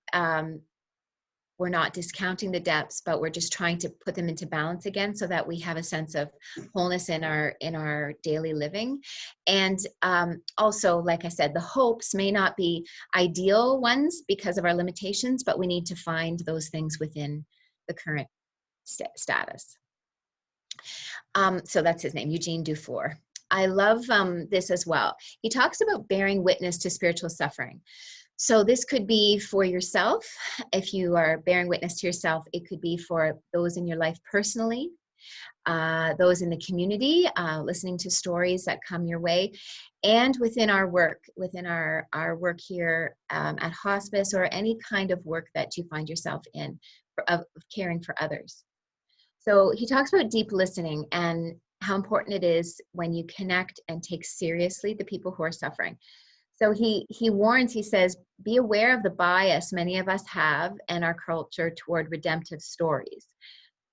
S1: we're not discounting the depths, but we're just trying to put them into balance again, so that we have a sense of wholeness in our daily living. And also, like I said, the hopes may not be ideal ones because of our limitations, but we need to find those things within the current status. So that's his name, Eugene Dufleur. I love this as well. He talks about bearing witness to spiritual suffering. So this could be for yourself. If you are bearing witness to yourself, it could be for those in your life personally, those in the community, listening to stories that come your way, and within our work, work here at Hospice, or any kind of work that you find yourself in, of caring for others. So he talks about deep listening and how important it is when you connect and take seriously the people who are suffering. So he warns, he says, be aware of the bias many of us have in our culture toward redemptive stories.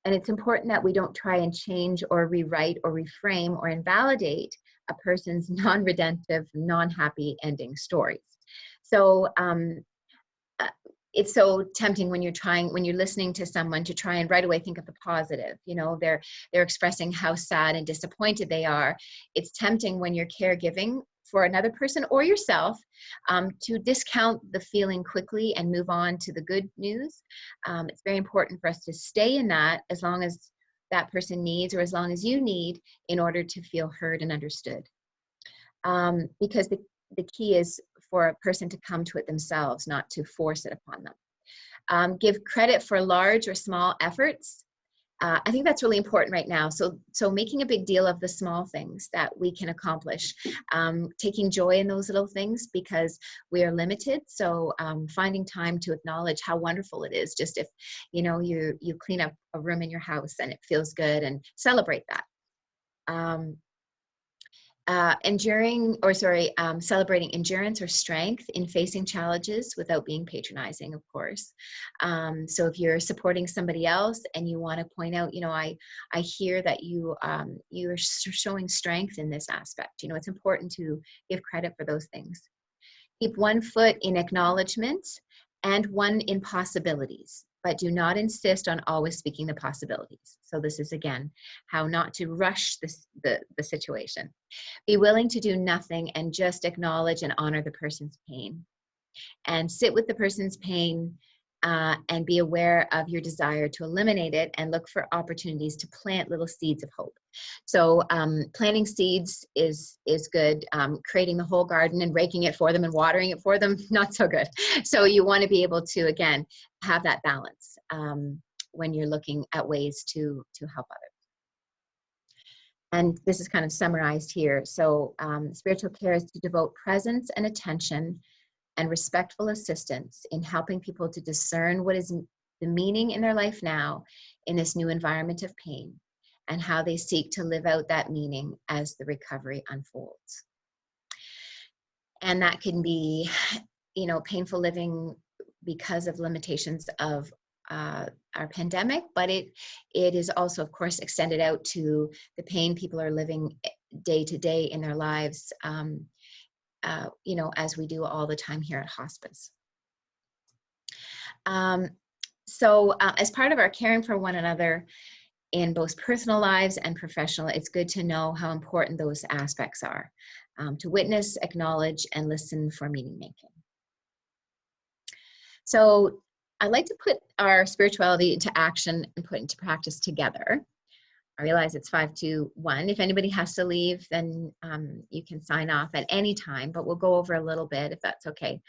S1: And it's important that we don't try and change or rewrite or reframe or invalidate a person's non-redemptive, non-happy ending stories. So it's so tempting when you're listening to someone to try and right away think of the positive. They're expressing how sad and disappointed they are. It's tempting when you're caregiving for another person or yourself to discount the feeling quickly and move on to the good news. It's very important for us to stay in that as long as that person needs, or as long as you need, in order to feel heard and understood. Because the key is for a person to come to it themselves, not to force it upon them. Give credit for large or small efforts. I think that's really important right now. So making a big deal of the small things that we can accomplish, taking joy in those little things because we are limited. So finding time to acknowledge how wonderful it is. Just if, you know, you clean up a room in your house and it feels good, and celebrate that. Celebrating endurance or strength in facing challenges without being patronizing, of course. So if you're supporting somebody else and you want to point out, you know, I hear that you are showing strength in this aspect. You know, it's important to give credit for those things. Keep one foot in acknowledgement and one in possibilities, but do not insist on always speaking the possibilities. So this is, again, how not to rush the situation. Be willing to do nothing and just acknowledge and honor the person's pain. And sit with the person's pain and be aware of your desire to eliminate it, and look for opportunities to plant little seeds of hope. So planting seeds is good. Creating the whole garden and raking it for them and watering it for them, not so good. So you want to be able to, again, have that balance when you're looking at ways to help others. And this is kind of summarized here. So spiritual care is to devote presence and attention and respectful assistance in helping people to discern what is the meaning in their life now in this new environment of pain, and how they seek to live out that meaning as the recovery unfolds. And that can be, you know, painful living because of limitations of our pandemic, but it is also, of course, extended out to the pain people are living day to day in their lives, you know, as we do all the time here at Hospice. As part of our caring for one another in both personal lives and professional, it's good to know how important those aspects are, to witness, acknowledge, and listen for meaning making. So I'd like to put our spirituality into action and put into practice together. I realize it's 5 to 1. If anybody has to leave, then you can sign off at any time, but we'll go over a little bit if that's okay.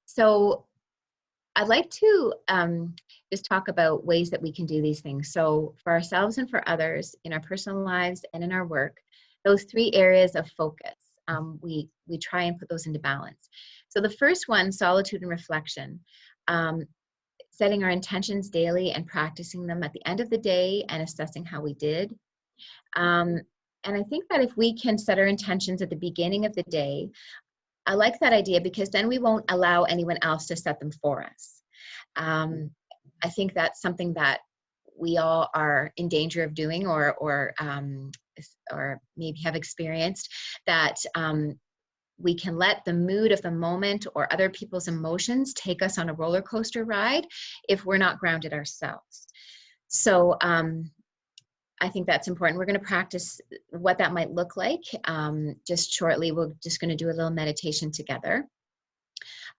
S1: So I'd like to just talk about ways that we can do these things. So for ourselves and for others, in our personal lives and in our work, those 3 areas of focus, we try and put those into balance. So the first one, solitude and reflection. Setting our intentions daily and practicing them at the end of the day and assessing how we did. And I think that if we can set our intentions at the beginning of the day, I like that idea because then we won't allow anyone else to set them for us. I think that's something that we all are in danger of doing, or maybe have experienced, that we can let the mood of the moment or other people's emotions take us on a roller coaster ride if we're not grounded ourselves. So I think that's important. We're going to practice what that might look like just shortly. We're just going to do a little meditation together.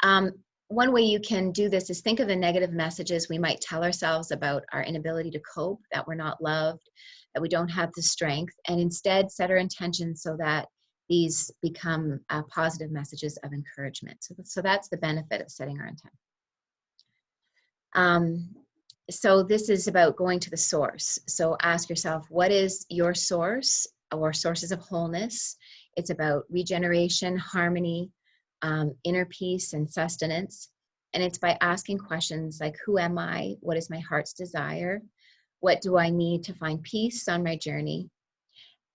S1: One way you can do this is think of the negative messages we might tell ourselves about our inability to cope, that we're not loved, that we don't have the strength, and instead set our intentions so that these become positive messages of encouragement. So that's the benefit of setting our intent. So this is about going to the source. So ask yourself, what is your source or sources of wholeness? It's about regeneration, harmony, inner peace, and sustenance. And it's by asking questions like, who am I? What is my heart's desire? What do I need to find peace on my journey?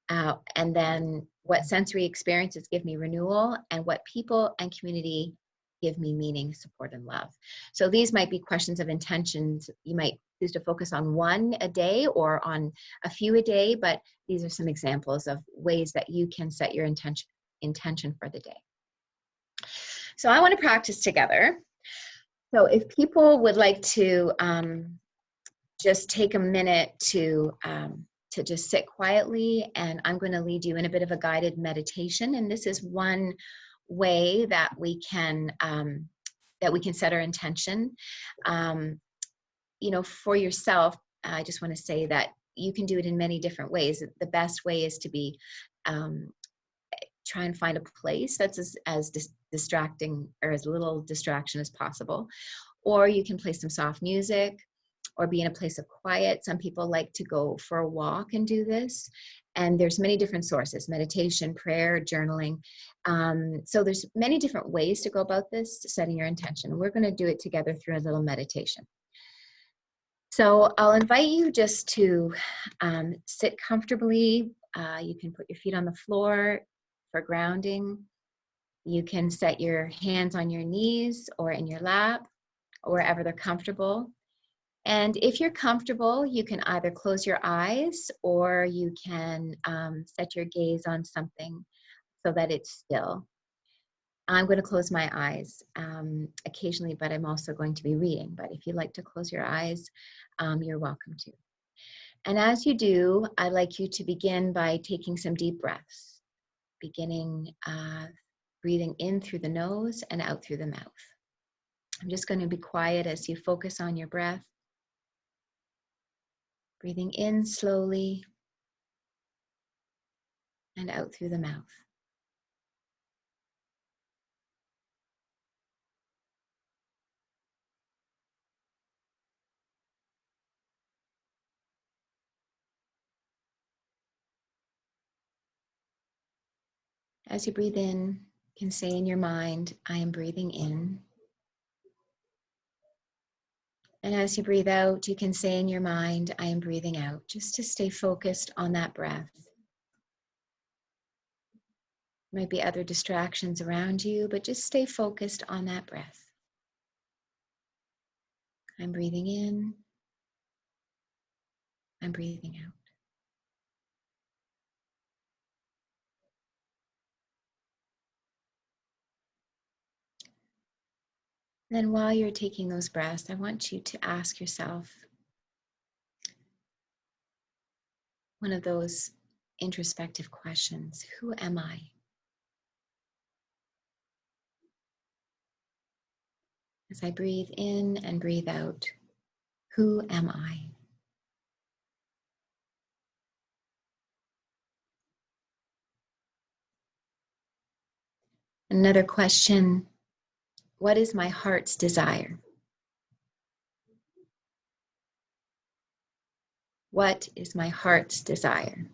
S1: And then what sensory experiences give me renewal, and what people and community give me meaning, support, and love. So these might be questions of intentions. You might choose to focus on one a day or on a few a day, but these are some examples of ways that you can set your intention for the day. So I want to practice together. So if people would like to just take a minute to just sit quietly, and I'm going to lead you in a bit of a guided meditation. And this is one way that we can set our intention. You know, for yourself, I just want to say that you can do it in many different ways. The best way is to be try and find a place that's as distracting or as little distraction as possible. Or you can play some soft music or be in a place of quiet. Some people like to go for a walk and do this. And there's many different sources: meditation, prayer, journaling. So there's many different ways to go about this, setting your intention. We're going to do it together through a little meditation. So I'll invite you just to sit comfortably. You can put your feet on the floor for grounding. You can set your hands on your knees or in your lap, or wherever they're comfortable. And if you're comfortable, you can either close your eyes or you can set your gaze on something so that it's still. I'm going to close my eyes occasionally, but I'm also going to be reading. But if you'd like to close your eyes, you're welcome to. And as you do, I'd like you to begin by taking some deep breaths, beginning breathing in through the nose and out through the mouth. I'm just going to be quiet as you focus on your breath. Breathing in slowly and out through the mouth. As you breathe in, you can say in your mind, I am breathing in. And as you breathe out, you can say in your mind, I am breathing out, just to stay focused on that breath. There might be other distractions around you, but just stay focused on that breath. I'm breathing in. I'm breathing out. Then while you're taking those breaths, I want you to ask yourself one of those introspective questions. Who am I? As I breathe in and breathe out, who am I? Another question, what is my heart's desire? What is my heart's desire?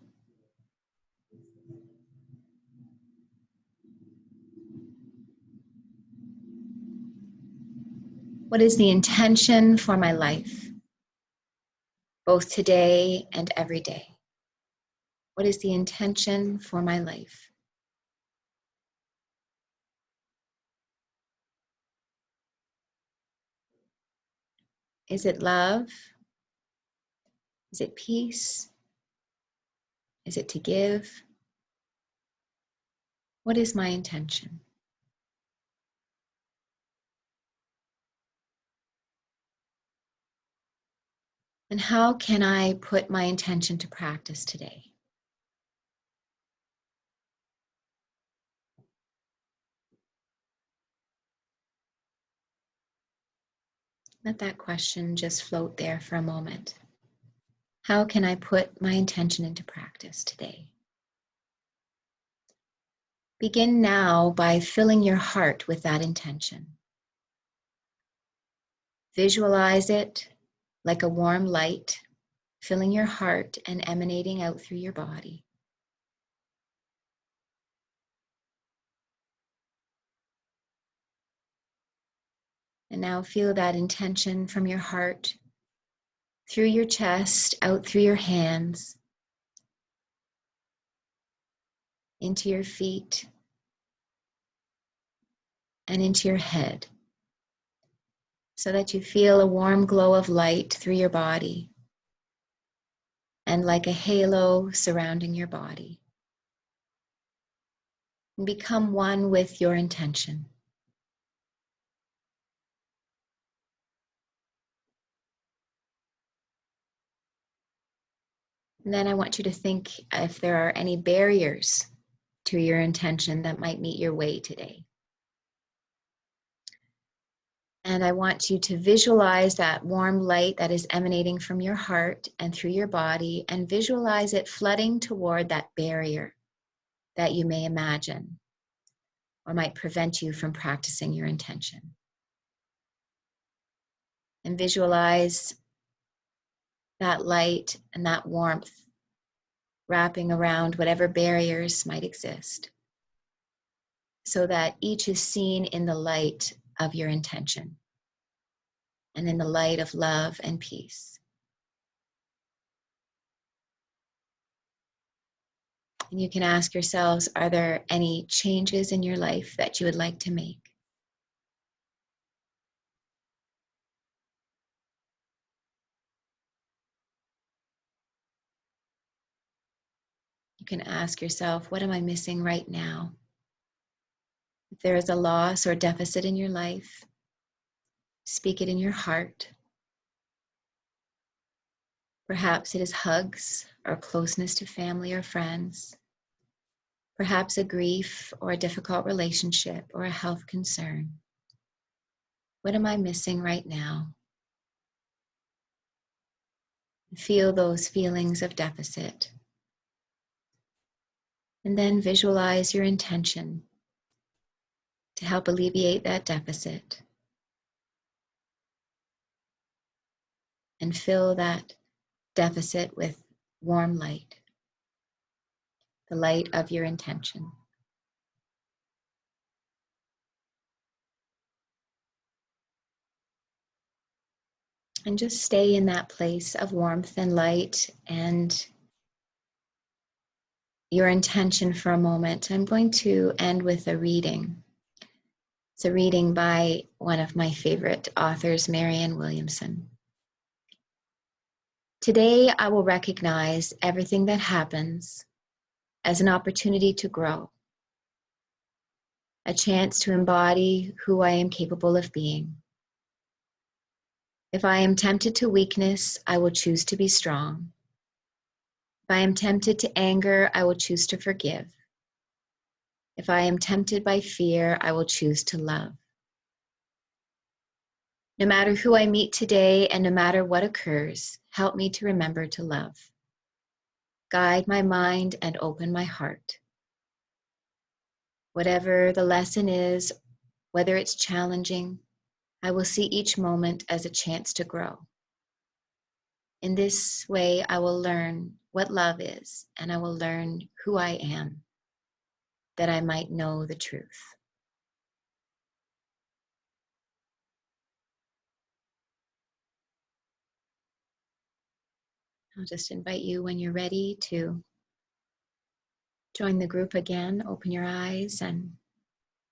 S1: What is the intention for my life, both today and every day? What is the intention for my life? Is it love? Is it peace? Is it to give? What is my intention? And how can I put my intention to practice today? Let that question just float there for a moment. How can I put my intention into practice today? Begin now by filling your heart with that intention. Visualize it like a warm light, filling your heart and emanating out through your body. And now feel that intention from your heart, through your chest, out through your hands, into your feet, and into your head, so that you feel a warm glow of light through your body and like a halo surrounding your body. And become one with your intention. And then I want you to think if there are any barriers to your intention that might meet your way today. And I want you to visualize that warm light that is emanating from your heart and through your body, and visualize it flooding toward that barrier that you may imagine or might prevent you from practicing your intention. And visualize that light and that warmth wrapping around whatever barriers might exist, so that each is seen in the light of your intention and in the light of love and peace. And you can ask yourselves, are there any changes in your life that you would like to make? You can ask yourself, what am I missing right now? If there is a loss or deficit in your life, speak it in your heart. Perhaps it is hugs or closeness to family or friends. Perhaps a grief or a difficult relationship or a health concern. What am I missing right now? Feel those feelings of deficit. And then visualize your intention to help alleviate that deficit. And fill that deficit with warm light, the light of your intention. And just stay in that place of warmth and light and your intention for a moment. I'm going to end with a reading. It's a reading by one of my favorite authors, Marianne Williamson. Today, I will recognize everything that happens as an opportunity to grow, a chance to embody who I am capable of being. If I am tempted to weakness, I will choose to be strong. If I am tempted to anger, I will choose to forgive. If I am tempted by fear, I will choose to love. No matter who I meet today and no matter what occurs, help me to remember to love. Guide my mind and open my heart. Whatever the lesson is, whether it's challenging, I will see each moment as a chance to grow. In this way, I will learn what love is, and I will learn who I am, that I might know the truth. I'll just invite you when you're ready to join the group again. Open your eyes and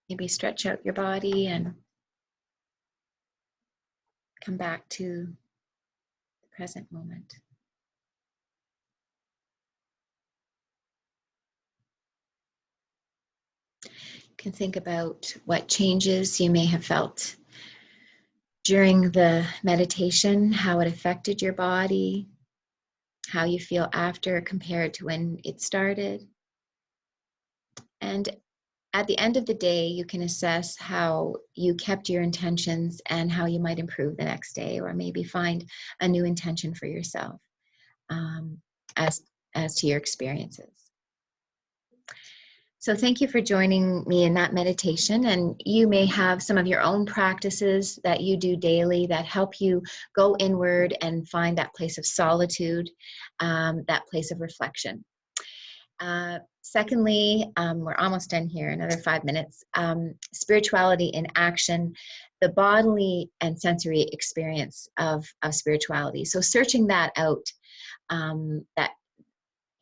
S1: maybe stretch out your body and come back to the present moment. You can think about what changes you may have felt during the meditation, how it affected your body, how you feel after compared to when it started. And at the end of the day, you can assess how you kept your intentions and how you might improve the next day, or maybe find a new intention for yourself as to your experiences. So thank you for joining me in that meditation, and you may have some of your own practices that you do daily that help you go inward and find that place of solitude, that place of reflection. Secondly, we're almost done here, another 5 minutes. Spirituality in action, the bodily and sensory experience of spirituality. So searching that out, that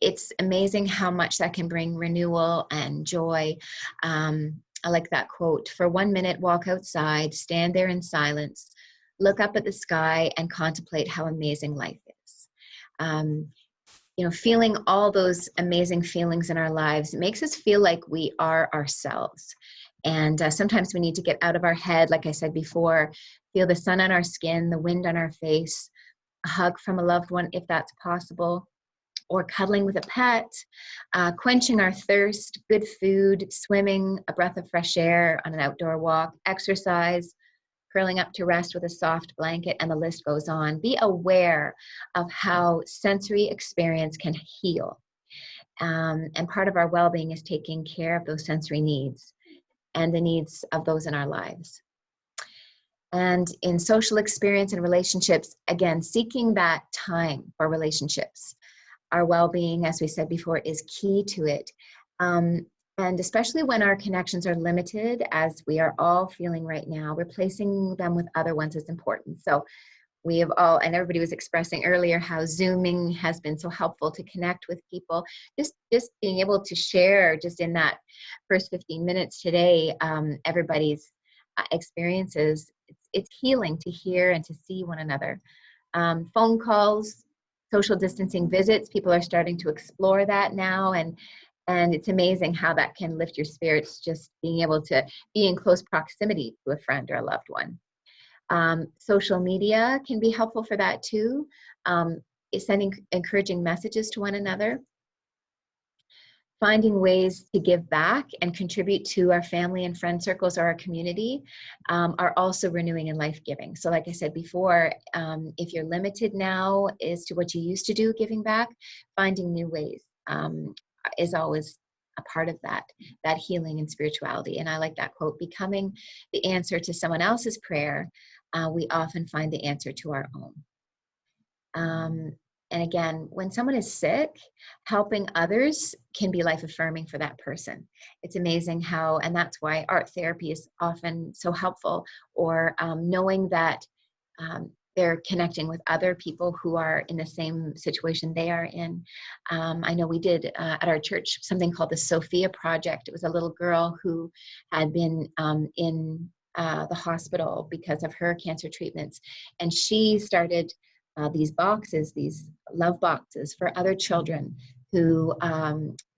S1: it's amazing how much that can bring renewal and joy. I like that quote, "For 1 minute, walk outside, stand there in silence, look up at the sky and contemplate how amazing life is." You know, feeling all those amazing feelings in our lives, it makes us feel like we are ourselves. And sometimes we need to get out of our head, like I said before, feel the sun on our skin, the wind on our face, a hug from a loved one if that's possible, or cuddling with a pet, quenching our thirst, good food, swimming, a breath of fresh air on an outdoor walk, exercise, curling up to rest with a soft blanket, and the list goes on. Be aware of how sensory experience can heal. And part of our well-being is taking care of those sensory needs and the needs of those in our lives. And in social experience and relationships, again, seeking that time for relationships. Our well-being, as we said before, is key to it. And especially when our connections are limited, as we are all feeling right now, replacing them with other ones is important. So we have all, and everybody was expressing earlier how Zooming has been so helpful to connect with people. Just being able to share just in that first 15 minutes today, everybody's experiences, it's healing to hear and to see one another. Phone calls, social distancing visits, people are starting to explore that now, and it's amazing how that can lift your spirits, just being able to be in close proximity to a friend or a loved one. Social media can be helpful for that too. Sending encouraging messages to one another. Finding ways to give back and contribute to our family and friend circles or our community are also renewing and life-giving. So like I said before, if you're limited now as to what you used to do giving back, finding new ways is always a part of that healing and spirituality. And I like that quote, becoming the answer to someone else's prayer, we often find the answer to our own. And again, when someone is sick, helping others can be life-affirming for that person. It's amazing how, and that's why art therapy is often so helpful, or knowing that they're connecting with other people who are in the same situation they are in. I know we did at our church something called the Sophia Project. It was a little girl who had been in the hospital because of her cancer treatments, and she started these boxes, these love boxes for other children who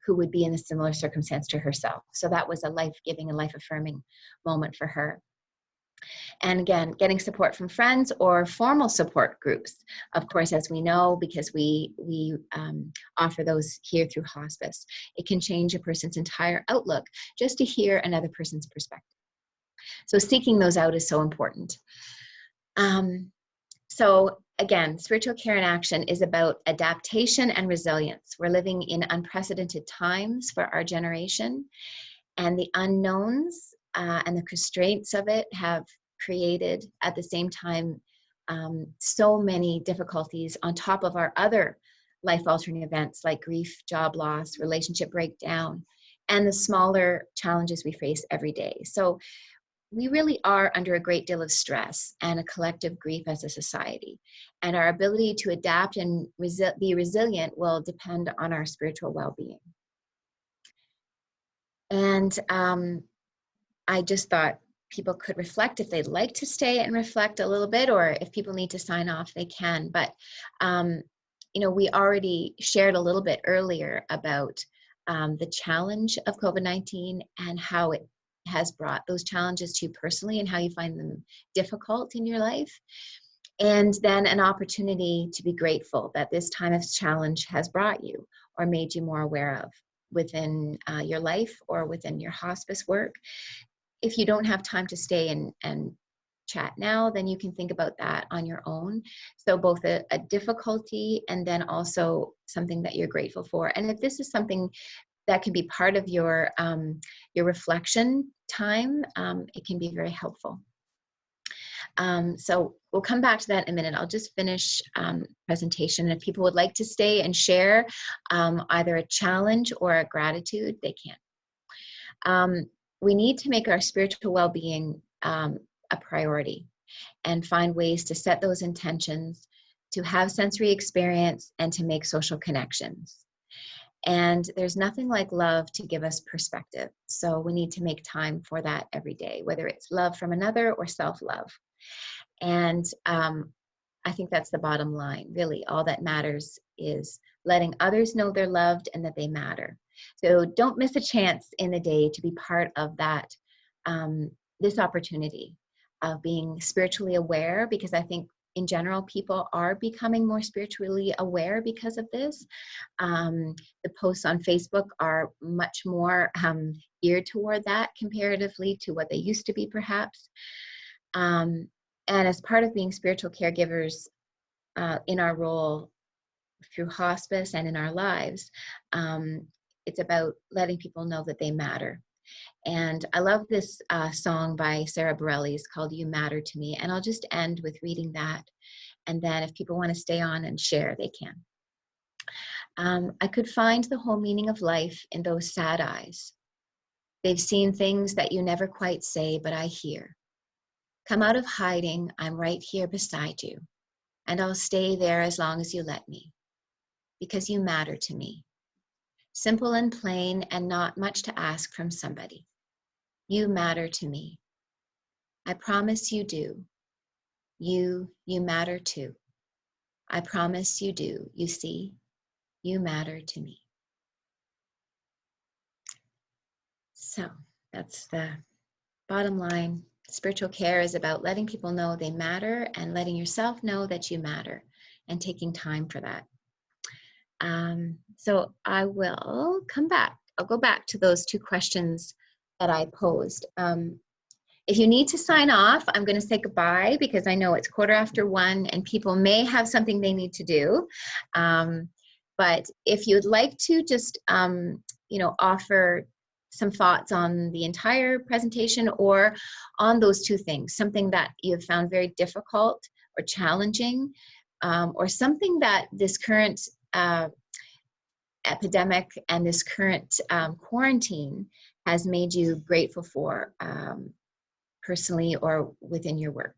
S1: would be in a similar circumstance to herself. So that was a life-giving and life-affirming moment for her. And again, getting support from friends or formal support groups, of course, as we know, because we offer those here through hospice. It can change a person's entire outlook just to hear another person's perspective. So seeking those out is so important. So again, spiritual care in action is about adaptation and resilience. We're living in unprecedented times for our generation, and the unknowns and the constraints of it have created at the same time so many difficulties on top of our other life-altering events like grief, job loss, relationship breakdown, and the smaller challenges we face every day. So we really are under a great deal of stress and a collective grief as a society. And our ability to adapt and be resilient will depend on our spiritual well-being. And I just thought people could reflect if they'd like to stay and reflect a little bit, or if people need to sign off, they can. But, we already shared a little bit earlier about the challenge of COVID-19 and how it has brought those challenges to you personally and how you find them difficult in your life. And then an opportunity to be grateful that this time of challenge has brought you or made you more aware of within your life or within your hospice work. If you don't have time to stay and chat now, then you can think about that on your own. So both a difficulty and then also something that you're grateful for. And if this is something that can be part of your reflection time, it can be very helpful. So we'll come back to that in a minute. I'll just finish presentation. If people would like to stay and share either a challenge or a gratitude, they can. We need to make our spiritual well-being a priority and find ways to set those intentions, to have sensory experience, and to make social connections. And there's nothing like love to give us perspective. So we need to make time for that every day, whether it's love from another or self-love. And I think that's the bottom line. Really, all that matters is letting others know they're loved and that they matter. So don't miss a chance in the day to be part of that, this opportunity of being spiritually aware, because I think in general, people are becoming more spiritually aware because of this. The posts on Facebook are much more geared toward that comparatively to what they used to be, perhaps. And as part of being spiritual caregivers in our role through hospice and in our lives, It's about letting people know that they matter. And I love this song by Sarah Bareilles called You Matter to Me. And I'll just end with reading that. And then if people want to stay on and share, they can. I could find the whole meaning of life in those sad eyes. They've seen things that you never quite say, but I hear. Come out of hiding, I'm right here beside you. And I'll stay there as long as you let me. Because you matter to me. Simple and plain and not much to ask from somebody. You matter to me. I promise you do. You matter too. I promise you do. You see, you matter to me. So that's the bottom line. Spiritual care is about letting people know they matter and letting yourself know that you matter and taking time for that. So I will come back. I'll go back to those two questions that I posed. If you need to sign off, I'm going to say goodbye because I know it's 1:15 and people may have something they need to do. But if you'd like to just, offer some thoughts on the entire presentation or on those two things, something that you've found very difficult or challenging, or something that this current epidemic and this current quarantine has made you grateful for personally or within your work.